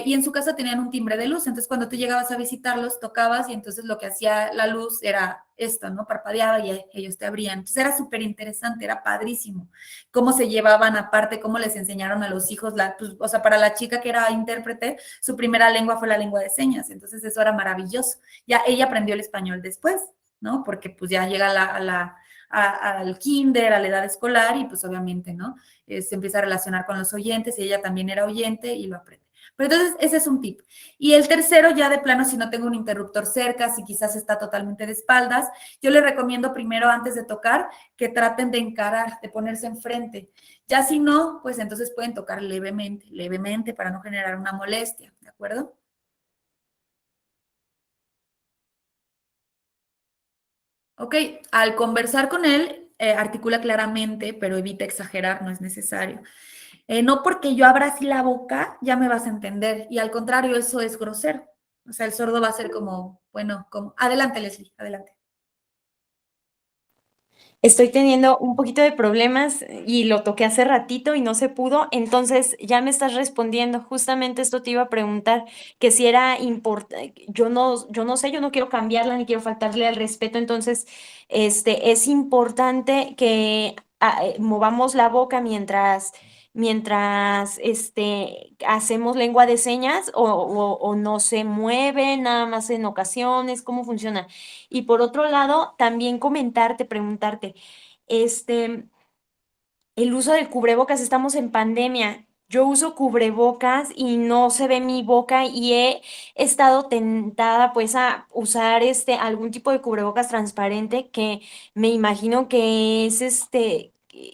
Y en su casa tenían un timbre de luz. Entonces, cuando tú llegabas a visitarlos, tocabas y entonces lo que hacía la luz era esto, ¿no? Parpadeaba y ellos te abrían. Entonces, era súper interesante, era padrísimo cómo se llevaban aparte, cómo les enseñaron a los hijos, pues, o sea, para la chica que era intérprete, su primera lengua fue la lengua de señas, entonces eso era maravilloso. Ya ella aprendió el español después, ¿no? Porque pues ya llega al kinder, a la edad escolar y pues obviamente, ¿no? Se empieza a relacionar con los oyentes y ella también era oyente y lo aprende. Pero entonces ese es un tip. Y el tercero, ya de plano, si no tengo un interruptor cerca, si quizás está totalmente de espaldas, yo le recomiendo primero, antes de tocar, que traten de encarar, de ponerse enfrente. Ya si no, pues entonces pueden tocar levemente, levemente para no generar una molestia, ¿de acuerdo? Ok, al conversar con él, articula claramente, pero evita exagerar, no es necesario. No porque yo abra así la boca, ya me vas a entender. Y al contrario, eso es grosero. O sea, el sordo va a ser como, bueno, como, adelante, Leslie, adelante. Estoy teniendo un poquito de problemas y lo toqué hace ratito y no se pudo, entonces ya me estás respondiendo. Justamente esto te iba a preguntar, que si era importante, yo no sé, yo no quiero cambiarla ni quiero faltarle al respeto, entonces es importante que movamos la boca mientras mientras hacemos lengua de señas o no se mueve, nada más en ocasiones, ¿cómo funciona? Y por otro lado, también preguntarte, este, el uso del cubrebocas, estamos en pandemia. Yo uso cubrebocas y no se ve mi boca y he estado tentada pues a usar algún tipo de cubrebocas transparente que me imagino que es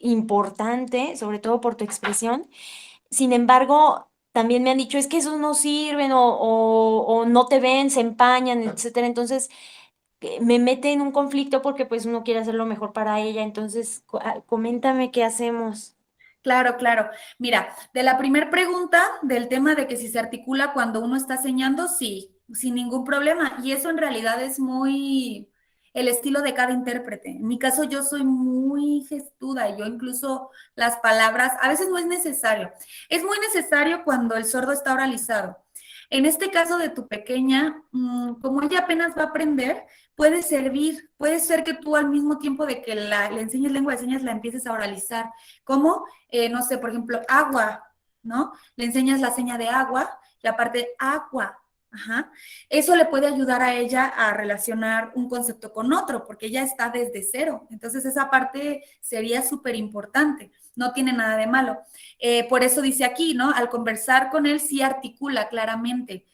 importante, sobre todo por tu expresión. Sin embargo, también me han dicho, es que esos no sirven o no te ven, se empañan, etcétera. Entonces, me mete en un conflicto porque pues uno quiere hacer lo mejor para ella. Entonces, coméntame qué hacemos. Claro, claro. Mira, de la primera pregunta del tema de que si se articula cuando uno está señando, sí, sin ningún problema. Y eso en realidad es muy el estilo de cada intérprete. En mi caso, yo soy muy gestuda y yo incluso las palabras, a veces no es necesario. Es muy necesario cuando el sordo está oralizado. En este caso de tu pequeña, como ella apenas va a aprender, puede servir, puede ser que tú al mismo tiempo de que le enseñes lengua de señas, la empieces a oralizar. ¿Cómo? No sé, por ejemplo, agua, ¿no? Le enseñas la seña de agua y aparte agua. Ajá. Eso le puede ayudar a ella a relacionar un concepto con otro, porque ella está desde cero. Entonces, esa parte sería súper importante. No tiene nada de malo. Por eso dice aquí, ¿no? Al conversar con él sí articula claramente,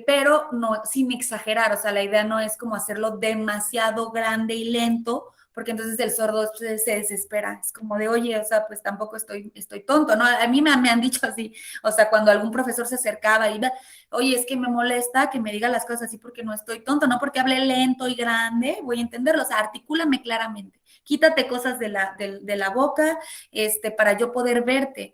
pero no sin exagerar. O sea, la idea no es como hacerlo demasiado grande y lento, porque entonces el sordo se desespera. Es como de, oye, o sea, pues tampoco estoy tonto, ¿no? A mí me han dicho así, o sea, cuando algún profesor se acercaba y, oye, es que me molesta que me diga las cosas así porque no estoy tonto, no porque hable lento y grande, voy a entenderlo, o sea, articúlame claramente, quítate cosas de la boca, para yo poder verte.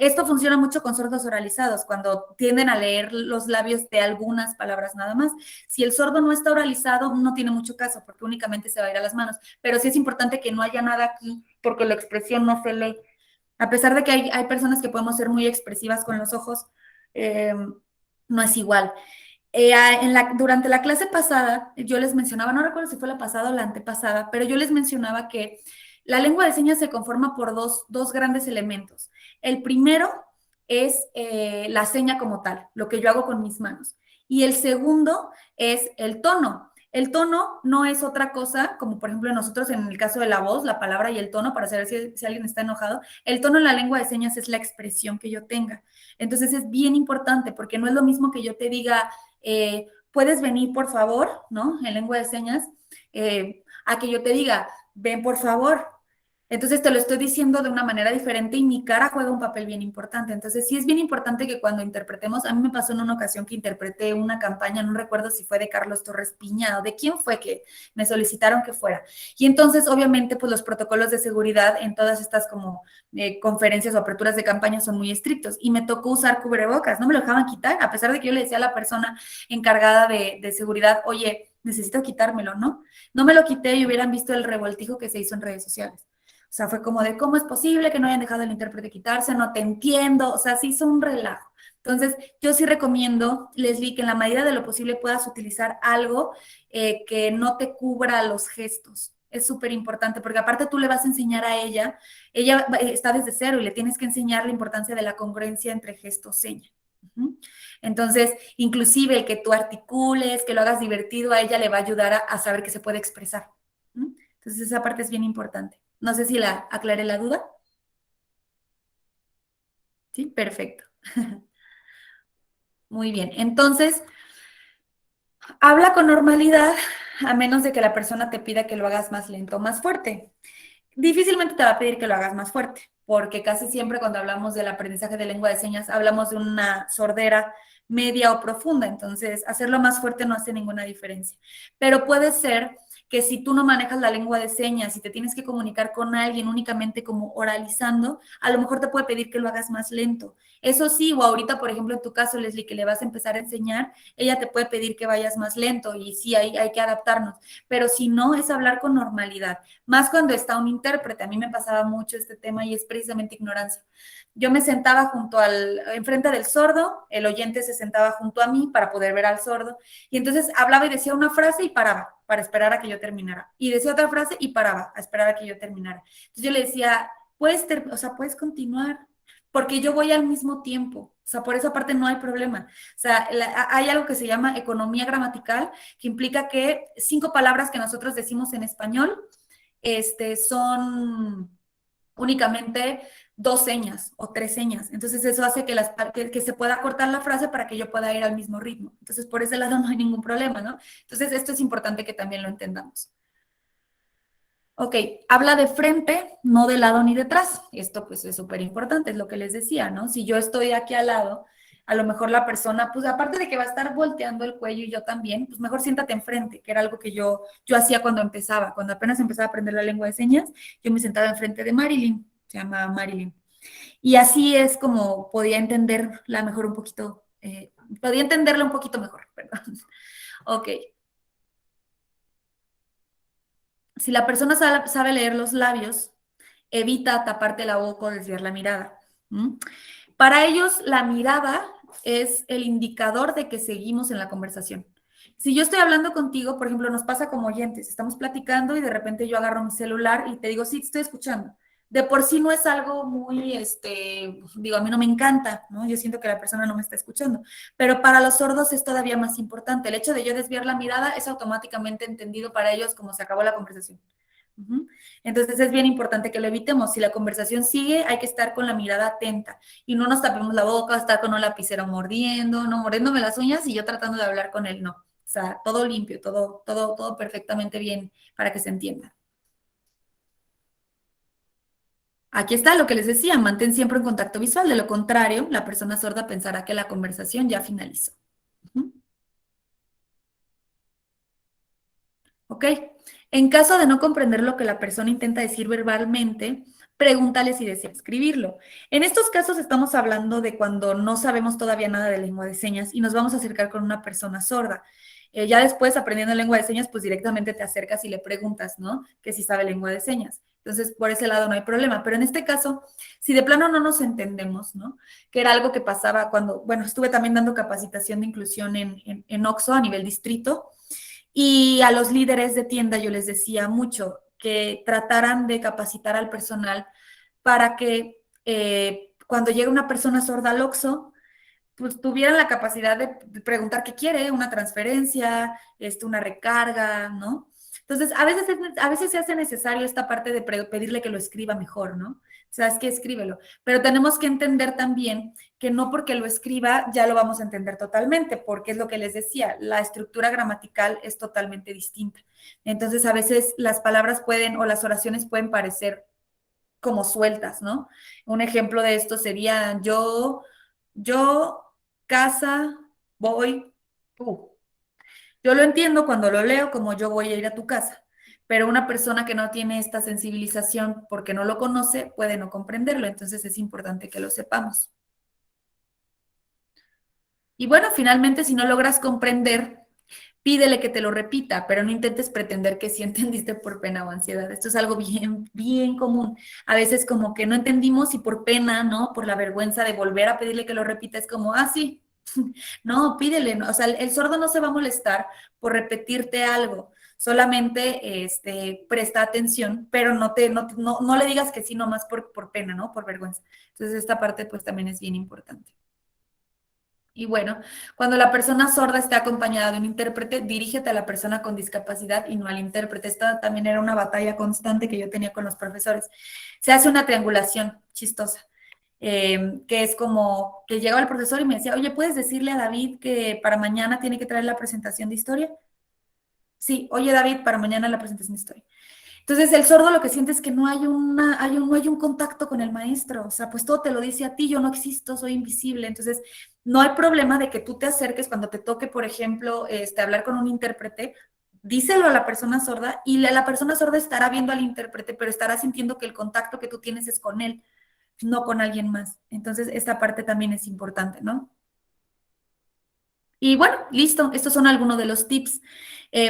Esto funciona mucho con sordos oralizados, cuando tienden a leer los labios de algunas palabras nada más. Si el sordo no está oralizado, no tiene mucho caso, porque únicamente se va a ir a las manos. Pero sí es importante que no haya nada aquí, porque la expresión no se lee. A pesar de que hay personas que podemos ser muy expresivas con los ojos, no es igual. Durante la clase pasada, yo les mencionaba, no recuerdo si fue la pasada o la antepasada, pero yo les mencionaba que la lengua de señas se conforma por dos grandes elementos. El primero es la seña como tal, lo que yo hago con mis manos. Y el segundo es el tono. El tono no es otra cosa, como por ejemplo nosotros en el caso de la voz, la palabra y el tono, para saber si alguien está enojado. El tono en la lengua de señas es la expresión que yo tenga. Entonces es bien importante porque no es lo mismo que yo te diga, puedes venir por favor, ¿no? En lengua de señas, a que yo te diga, ven por favor. Entonces te lo estoy diciendo de una manera diferente y mi cara juega un papel bien importante. Entonces sí es bien importante que cuando interpretemos, a mí me pasó en una ocasión que interpreté una campaña, no recuerdo si fue de Carlos Torres Piña o de quién fue que me solicitaron que fuera. Y entonces obviamente pues los protocolos de seguridad en todas estas como conferencias o aperturas de campaña son muy estrictos y me tocó usar cubrebocas, no me lo dejaban quitar, a pesar de que yo le decía a la persona encargada de seguridad, oye, necesito quitármelo, ¿no? No me lo quité y hubieran visto el revoltijo que se hizo en redes sociales. O sea, fue como de cómo es posible que no hayan dejado al intérprete quitarse, no te entiendo, o sea, se hizo un relajo. Entonces, yo sí recomiendo, Leslie, que en la medida de lo posible puedas utilizar algo que no te cubra los gestos. Es súper importante, porque aparte tú le vas a enseñar a ella está desde cero y le tienes que enseñar la importancia de la congruencia entre gesto-seña. Entonces, inclusive el que tú articules, que lo hagas divertido, a ella le va a ayudar a saber que se puede expresar. Entonces, esa parte es bien importante. No sé si la aclaré la duda. Sí, perfecto. Muy bien. Entonces, habla con normalidad, a menos de que la persona te pida que lo hagas más lento o más fuerte. Difícilmente te va a pedir que lo hagas más fuerte, porque casi siempre cuando hablamos del aprendizaje de lengua de señas, hablamos de una sordera media o profunda, entonces hacerlo más fuerte no hace ninguna diferencia. Pero puede ser que si tú no manejas la lengua de señas y te tienes que comunicar con alguien únicamente como oralizando, a lo mejor te puede pedir que lo hagas más lento. Eso sí, o ahorita, por ejemplo, en tu caso, Leslie, que le vas a empezar a enseñar, ella te puede pedir que vayas más lento y sí, hay que adaptarnos. Pero si no, es hablar con normalidad. Más cuando está un intérprete, a mí me pasaba mucho este tema y es precisamente ignorancia. Yo me sentaba enfrente del sordo, el oyente se sentaba junto a mí para poder ver al sordo, y entonces hablaba y decía una frase y paraba para esperar a que yo terminara. Y decía otra frase y paraba a esperar a que yo terminara. Entonces yo le decía, puedes continuar. porque yo voy al mismo tiempo. O sea, por esa parte no hay problema. O sea, hay algo que se llama economía gramatical, que implica que 5 palabras que nosotros decimos en español son únicamente 2 señas o 3 señas. Entonces eso hace que se pueda cortar la frase para que yo pueda ir al mismo ritmo. Entonces por ese lado no hay ningún problema, ¿no? Entonces esto es importante que también lo entendamos. Ok, habla de frente, no de lado ni detrás. Esto pues es súper importante, es lo que les decía, ¿no? Si yo estoy aquí al lado, a lo mejor la persona, pues aparte de que va a estar volteando el cuello y yo también, pues mejor siéntate enfrente, que era algo que yo hacía cuando empezaba, cuando apenas empezaba a aprender la lengua de señas, yo me sentaba enfrente de Marilyn, se llama Marilyn. Y así es como podía entenderla mejor un poquito, podía entenderla un poquito mejor, perdón. Ok. Si la persona sabe leer los labios, evita taparte la boca o desviar la mirada. ¿Mm? Para ellos, la mirada es el indicador de que seguimos en la conversación. Si yo estoy hablando contigo, por ejemplo, nos pasa como oyentes, estamos platicando y de repente yo agarro mi celular y te digo, sí, te estoy escuchando. De por sí no es algo muy, digo, a mí no me encanta, ¿no? Yo siento que la persona no me está escuchando, pero para los sordos es todavía más importante. El hecho de yo desviar la mirada es automáticamente entendido para ellos como se acabó la conversación. Entonces es bien importante que lo evitemos. Si la conversación sigue, hay que estar con la mirada atenta y no nos tapemos la boca, estar con un lapicero mordiendo, no mordiéndome las uñas y yo tratando de hablar con él, no. O sea, todo limpio, todo perfectamente bien para que se entienda. Aquí está lo que les decía, mantén siempre en contacto visual, de lo contrario, la persona sorda pensará que la conversación ya finalizó. ¿Ok? En caso de no comprender lo que la persona intenta decir verbalmente, pregúntale si desea escribirlo. En estos casos estamos hablando de cuando no sabemos todavía nada de lengua de señas y nos vamos a acercar con una persona sorda. Ya después, aprendiendo lengua de señas, pues directamente te acercas y le preguntas, ¿no? Que si sabe lengua de señas. Entonces, por ese lado no hay problema. Pero en este caso, si de plano no nos entendemos, ¿no? Que era algo que pasaba cuando, bueno, estuve también dando capacitación de inclusión en OXXO a nivel distrito. Y a los líderes de tienda yo les decía mucho que trataran de capacitar al personal para que cuando llegue una persona sorda al OXXO, pues tuvieran la capacidad de preguntar qué quiere, una transferencia, una recarga, ¿no? Entonces, a veces se hace necesario esta parte de pedirle que lo escriba mejor, ¿no? Sabes que escríbelo. Pero tenemos que entender también que no porque lo escriba ya lo vamos a entender totalmente, porque es lo que les decía, la estructura gramatical es totalmente distinta. Entonces, a veces las palabras pueden o las oraciones pueden parecer como sueltas, ¿no? Un ejemplo de esto sería yo, casa, voy, tú. Yo lo entiendo cuando lo leo como yo voy a ir a tu casa, pero una persona que no tiene esta sensibilización porque no lo conoce puede no comprenderlo, entonces es importante que lo sepamos. Y bueno, finalmente, si no logras comprender, pídele que te lo repita, pero no intentes pretender que sí entendiste por pena o ansiedad. Esto es algo bien, bien común. A veces como que no entendimos y por pena, ¿no? Por la vergüenza de volver a pedirle que lo repita, es como, ah, sí, no, pídele, ¿no? O sea, el sordo no se va a molestar por repetirte algo. Solamente presta atención, pero no le digas que sí nomás por pena, ¿no? Por vergüenza. Entonces, esta parte pues también es bien importante. Y bueno, cuando la persona sorda esté acompañada de un intérprete, dirígete a la persona con discapacidad y no al intérprete. Esta también era una batalla constante que yo tenía con los profesores. Se hace una triangulación chistosa, que es como que llegaba el profesor y me decía, oye, ¿puedes decirle a David que para mañana tiene que traer la presentación de historia? Sí, oye David, para mañana la presentación de historia. Entonces el sordo lo que siente es que no hay un contacto con el maestro, o sea, pues todo te lo dice a ti, yo no existo, soy invisible, entonces no hay problema de que tú te acerques cuando te toque, por ejemplo, hablar con un intérprete, díselo a la persona sorda y la persona sorda estará viendo al intérprete, pero estará sintiendo que el contacto que tú tienes es con él, no con alguien más. Entonces esta parte también es importante, ¿no? Y bueno, listo, estos son algunos de los tips.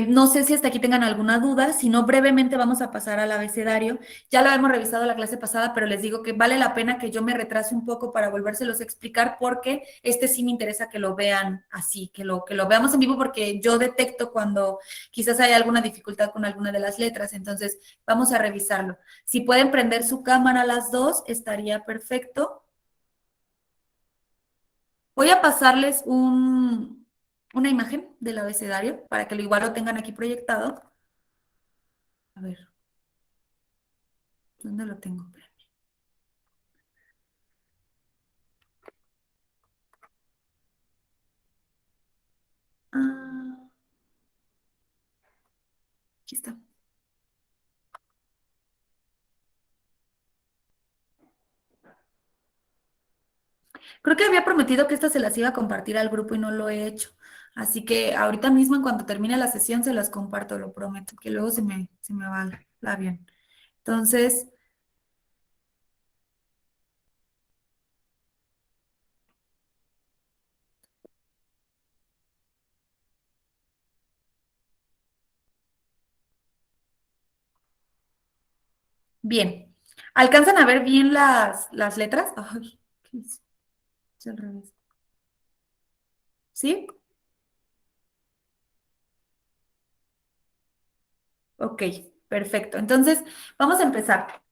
No sé si hasta aquí tengan alguna duda, si no, brevemente vamos a pasar al abecedario. Ya lo hemos revisado la clase pasada, pero les digo que vale la pena que yo me retrase un poco para volvérselos a explicar porque sí me interesa que lo vean así, que lo veamos en vivo porque yo detecto cuando quizás hay alguna dificultad con alguna de las letras, entonces vamos a revisarlo. Si pueden prender su cámara las dos, estaría perfecto. Voy a pasarles una imagen del abecedario para que lo igual lo tengan aquí proyectado. A ver, ¿dónde lo tengo? Ah, aquí está. Creo que había prometido que esta se las iba a compartir al grupo y no lo he hecho. Así que ahorita mismo, en cuanto termine la sesión, se las comparto, lo prometo, que luego se me va el avión. Entonces, bien. ¿Alcanzan a ver bien las letras? Ay, ¿qué hice? Es al revés. ¿Sí? Ok, perfecto. Entonces, vamos a empezar.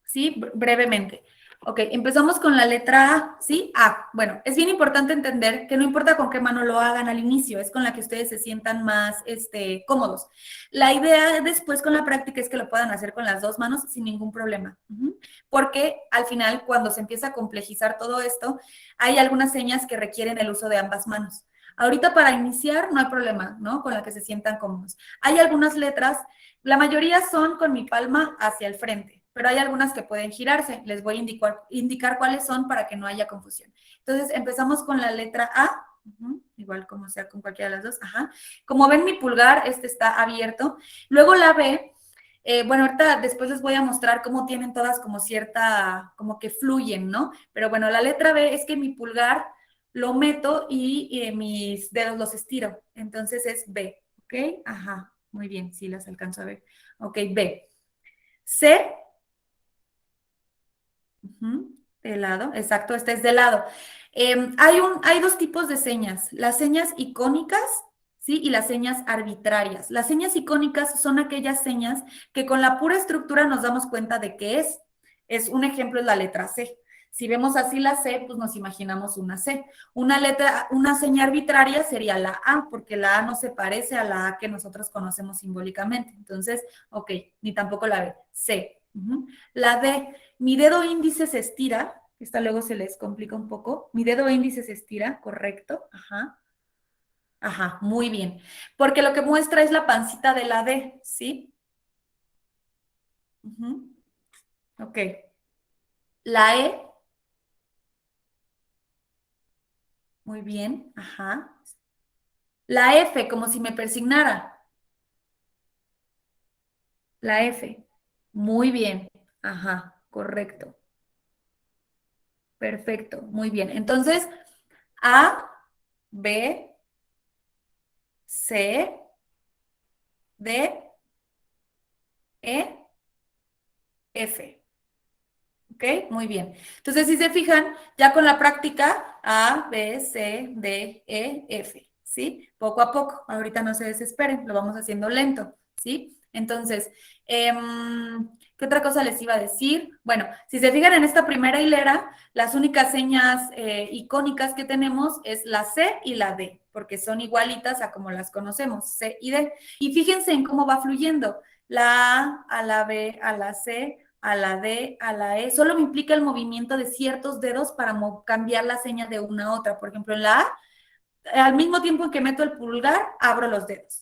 ¿Sí? Brevemente. Ok, empezamos con la letra A, ¿sí? A. Bueno, es bien importante entender que no importa con qué mano lo hagan al inicio, es con la que ustedes se sientan más cómodos. La idea después con la práctica es que lo puedan hacer con las dos manos sin ningún problema. Porque al final, cuando se empieza a complejizar todo esto, hay algunas señas que requieren el uso de ambas manos. Ahorita para iniciar no hay problema, ¿no? Con la que se sientan cómodos. Hay algunas letras, la mayoría son con mi palma hacia el frente, pero hay algunas que pueden girarse. Les voy a indicar cuáles son para que no haya confusión. Entonces, empezamos con la letra A, igual como sea con cualquiera de las dos. Ajá. Como ven, mi pulgar, está abierto. Luego la B, bueno, ahorita después les voy a mostrar cómo tienen todas como cierta, como que fluyen, ¿no? Pero bueno, la letra B es que mi pulgar lo meto y mis dedos los estiro. Entonces es B, ¿ok? Ajá, muy bien, sí las alcanzo a ver. Ok, B. C, de lado, exacto, este es de lado. Hay dos tipos de señas, las señas icónicas, ¿sí? Y las señas arbitrarias. Las señas icónicas son aquellas señas que con la pura estructura nos damos cuenta de qué es. Un ejemplo es la letra C. Si vemos así la C, pues nos imaginamos una C. Una seña arbitraria sería la A, porque la A no se parece a la A que nosotros conocemos simbólicamente. Entonces, ok, ni tampoco la B. C. La D, mi dedo índice se estira, esta luego se les complica un poco. Mi dedo índice se estira, correcto. Ajá. Ajá, muy bien. Porque lo que muestra es la pancita de la D, ¿sí? Ok. La E, muy bien. Ajá. La F, como si me persignara. La F. Muy bien. Ajá, correcto. Perfecto, muy bien. Entonces, A, B, C, D, E, F. ¿Ok? Muy bien. Entonces, si se fijan, ya con la práctica, A, B, C, D, E, F, ¿sí? Poco a poco. Ahorita no se desesperen, lo vamos haciendo lento, ¿sí? Entonces, ¿qué otra cosa les iba a decir? Bueno, si se fijan en esta primera hilera, las únicas señas icónicas que tenemos es la C y la D, porque son igualitas a como las conocemos, C y D. Y fíjense en cómo va fluyendo. La A la B, a la C, a la D, a la E, solo me implica el movimiento de ciertos dedos para cambiar la seña de una a otra. Por ejemplo, en la A, al mismo tiempo en que meto el pulgar, abro los dedos.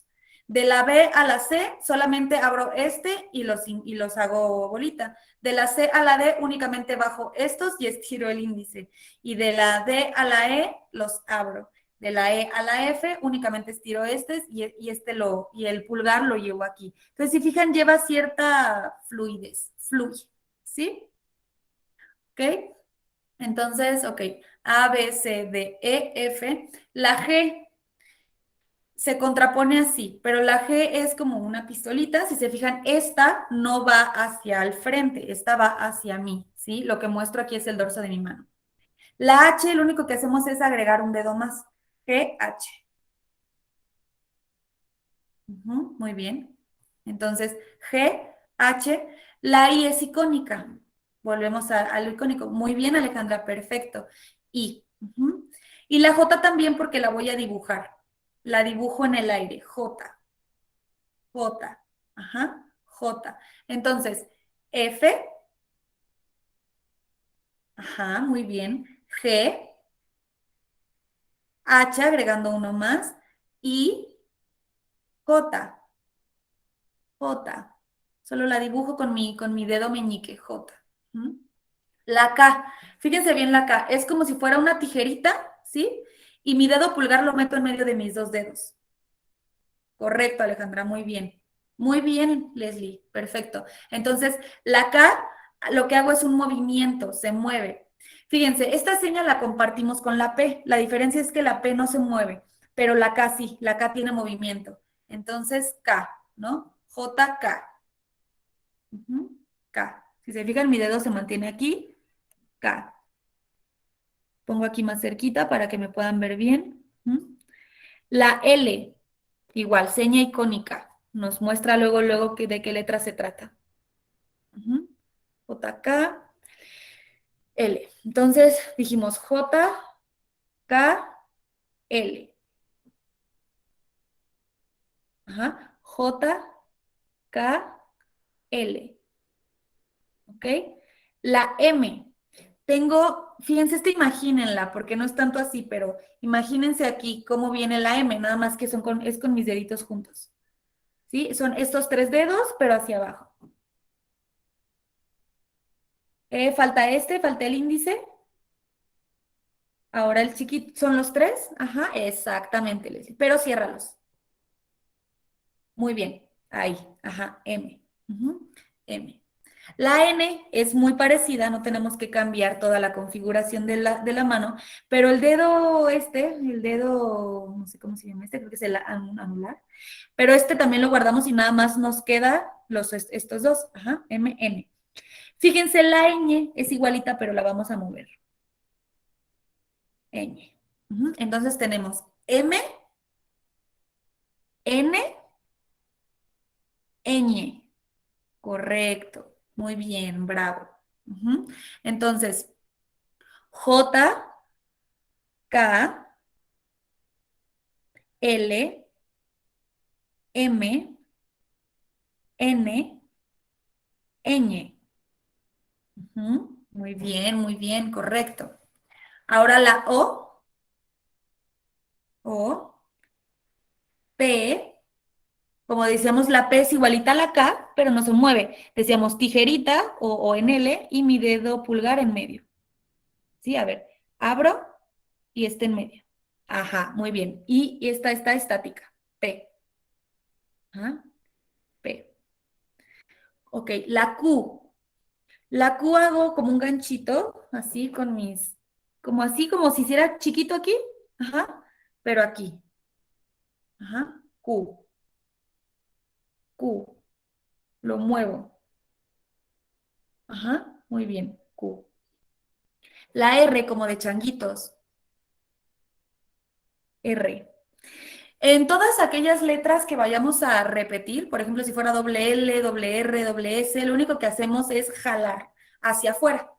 De la B a la C, solamente abro y los hago bolita. De la C a la D, únicamente bajo estos y estiro el índice. Y de la D a la E, los abro. De la E a la F, únicamente estiro y el pulgar lo llevo aquí. Entonces, si fijan, lleva cierta fluidez, fluye, ¿sí? ¿Ok? Entonces, ok, A, B, C, D, E, F. La G se contrapone así, pero la G es como una pistolita. Si se fijan, esta no va hacia el frente, esta va hacia mí, ¿sí? Lo que muestro aquí es el dorso de mi mano. La H, lo único que hacemos es agregar un dedo más. G, H. Muy bien. Entonces, G, H, la I es icónica. Volvemos a lo icónico. Muy bien, Alejandra, perfecto. I. Y la J también porque la voy a dibujar. La dibujo en el aire. J, J, ajá, J. Entonces, F, ajá, muy bien. G, H, agregando uno más. Y J, J. Solo la dibujo con mi dedo meñique, J. ¿Mm? La K, fíjense bien la K, es como si fuera una tijerita, ¿sí? Y mi dedo pulgar lo meto en medio de mis dos dedos. Correcto, Alejandra, muy bien. Muy bien, Leslie, perfecto. Entonces, la K, lo que hago es un movimiento, se mueve. Fíjense, esta señal la compartimos con la P. La diferencia es que la P no se mueve, pero la K sí, la K tiene movimiento. Entonces, K, ¿no? J, K. Ujú, K. Si se fijan, mi dedo se mantiene aquí, K. Pongo aquí más cerquita para que me puedan ver bien. Ujú. La L, igual, seña icónica. Nos muestra luego, luego de qué letra se trata. Ujú. J, K, L. Entonces dijimos J, K, L. Ajá. J, K, L. ¿Ok? La M. Tengo, fíjense, imagínenla, porque no es tanto así, pero imagínense aquí cómo viene la M, nada más que es con mis deditos juntos. ¿Sí? Son estos tres dedos, pero hacia abajo. Falta el índice. Ahora el chiquito, ¿son los tres? Ajá, exactamente, Leslie. Pero ciérralos. Muy bien. Ahí, ajá, M. Ujú, M. La N es muy parecida, no tenemos que cambiar toda la configuración de la mano, pero el dedo, no sé cómo se llama creo que es el anular, pero también lo guardamos y nada más nos queda estos dos, ajá, M, N. Fíjense, la ñ es igualita, pero la vamos a mover. Ñ. Ujú, entonces tenemos M, N, ñ. Correcto. Muy bien, bravo. Ujú. Entonces, J, K, L, M, N, ñ. Ujú. Muy bien, correcto. Ahora la O, P, como decíamos, la P es igualita a la K, pero no se mueve. Decíamos tijerita o en L y mi dedo pulgar en medio. Sí, a ver, abro y está en medio. Ajá, muy bien. Y esta está estática. P. Ajá, P. Ok, la Q. La Q hago como un ganchito, así con como así, como si hiciera chiquito aquí. Ajá, pero aquí. Ajá, Q. Q. Lo muevo. Ajá, muy bien. Q. La R como de changuitos. R. En todas aquellas letras que vayamos a repetir, por ejemplo, si fuera doble L, doble R, doble S, lo único que hacemos es jalar hacia afuera,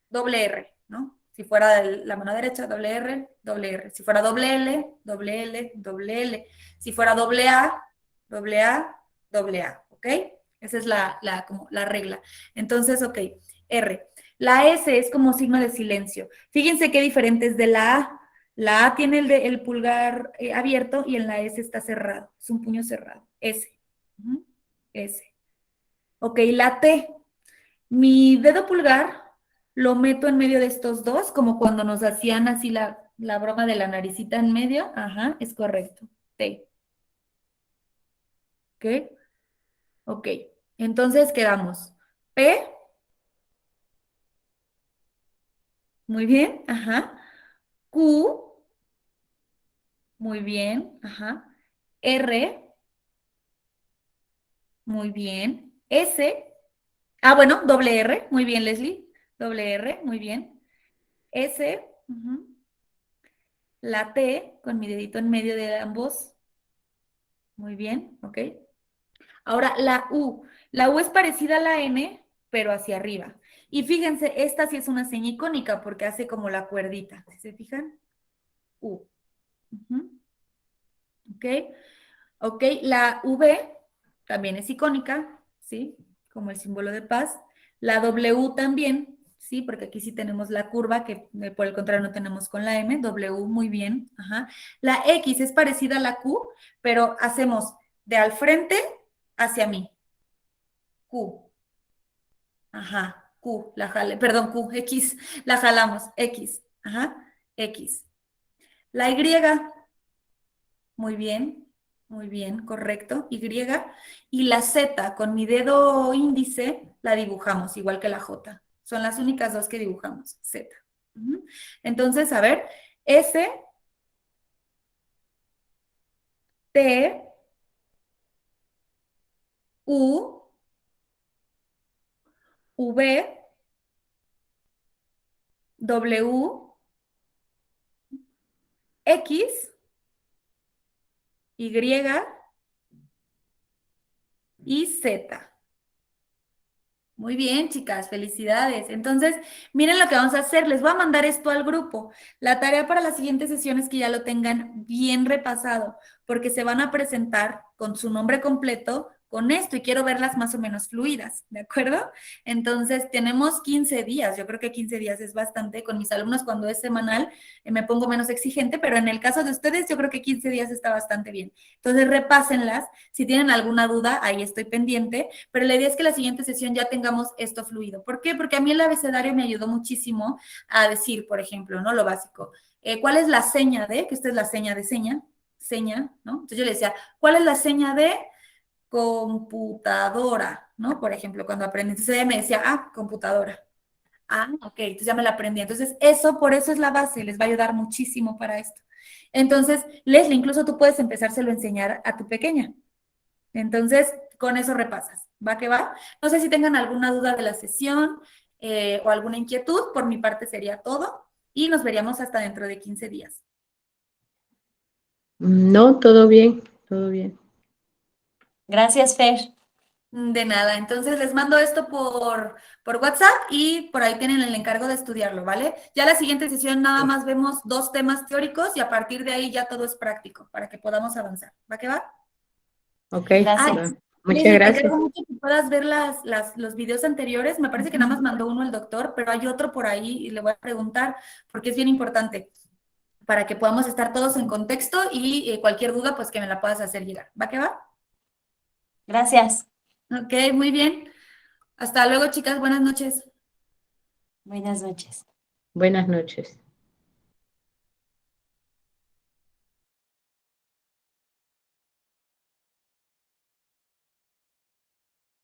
doble R, ¿no? Si fuera la mano derecha, doble R, doble R. Si fuera doble L, doble L, doble L. Si fuera doble A, doble A, doble A, ¿ok? Esa es como la regla. Entonces, ok, R. La S es como signo de silencio. Fíjense qué diferente es de la A. La A tiene el pulgar abierto y en la S está cerrado. Es un puño cerrado. S. Ujú. S. Ok, la T. Mi dedo pulgar lo meto en medio de estos dos, como cuando nos hacían así la broma de la naricita en medio. Ajá, es correcto. T. ¿Ok? Ok. Entonces quedamos. P. Muy bien. Ajá. Q. Muy bien. Ajá. R. Muy bien. S. Ah, bueno, doble R. Muy bien, Leslie. Doble R. Muy bien. S. Ujú. La T con mi dedito en medio de ambos. Muy bien. Ok. Ahora, la U. La U es parecida a la N, pero hacia arriba. Y fíjense, esta sí es una seña icónica porque hace como la cuerdita. ¿Sí se fijan? U. Ujú. ¿Ok? ¿Ok? La V también es icónica, ¿sí? Como el símbolo de paz. La W también, ¿sí? Porque aquí sí tenemos la curva que por el contrario no tenemos con la M. W, muy bien. Ajá. La X es parecida a la Q, pero hacemos de al frente hacia mí. Q. Ajá. Q, la jale, perdón, Q, X, la jalamos. X. Ajá. X. La Y, muy bien, correcto. Y. Y la Z con mi dedo índice la dibujamos, igual que la J. Son las únicas dos que dibujamos, Z. Ujú. Entonces, a ver, S, T, U, V, W, X, Y y Z. Muy bien, chicas, felicidades. Entonces, miren lo que vamos a hacer. Les voy a mandar esto al grupo. La tarea para la siguiente sesión es que ya lo tengan bien repasado, porque se van a presentar con su nombre completo con esto y quiero verlas más o menos fluidas, ¿de acuerdo? Entonces, tenemos 15 días. Yo creo que 15 días es bastante. Con mis alumnos, cuando es semanal, me pongo menos exigente, pero en el caso de ustedes, yo creo que 15 días está bastante bien. Entonces, repásenlas. Si tienen alguna duda, ahí estoy pendiente, pero la idea es que la siguiente sesión ya tengamos esto fluido. ¿Por qué? Porque a mí el abecedario me ayudó muchísimo a decir, por ejemplo, ¿no? Lo básico. ¿Cuál es la seña de? Que esta es la seña de seña, ¿no? Entonces yo le decía, ¿cuál es la seña de computadora? ¿No? Por ejemplo, cuando aprendí, entonces ella me decía, computadora. Ok, entonces ya me la aprendí. Entonces, eso, por eso es la base, les va a ayudar muchísimo para esto. Entonces, Leslie, incluso tú puedes empezárselo a enseñar a tu pequeña. Entonces, con eso repasas. ¿Va que va? No sé si tengan alguna duda de la sesión o alguna inquietud. Por mi parte sería todo. Y nos veríamos hasta dentro de 15 días. No, todo bien, todo bien. Gracias, Fer. De nada. Entonces, les mando esto por WhatsApp y por ahí tienen el encargo de estudiarlo, ¿vale? Ya la siguiente sesión nada más vemos 2 temas teóricos y a partir de ahí ya todo es práctico para que podamos avanzar. ¿Va que va? Ok, Gracias. va. Muchas Leslie, te gracias. encargo mucho que puedas ver los videos anteriores. Me parece que nada más mandó uno el doctor, pero hay otro por ahí y le voy a preguntar porque es bien importante para que podamos estar todos en contexto y cualquier duda, pues que me la puedas hacer llegar. ¿Va que va? Gracias. Ok, muy bien. Hasta luego, chicas. Buenas noches. Buenas noches. Buenas noches.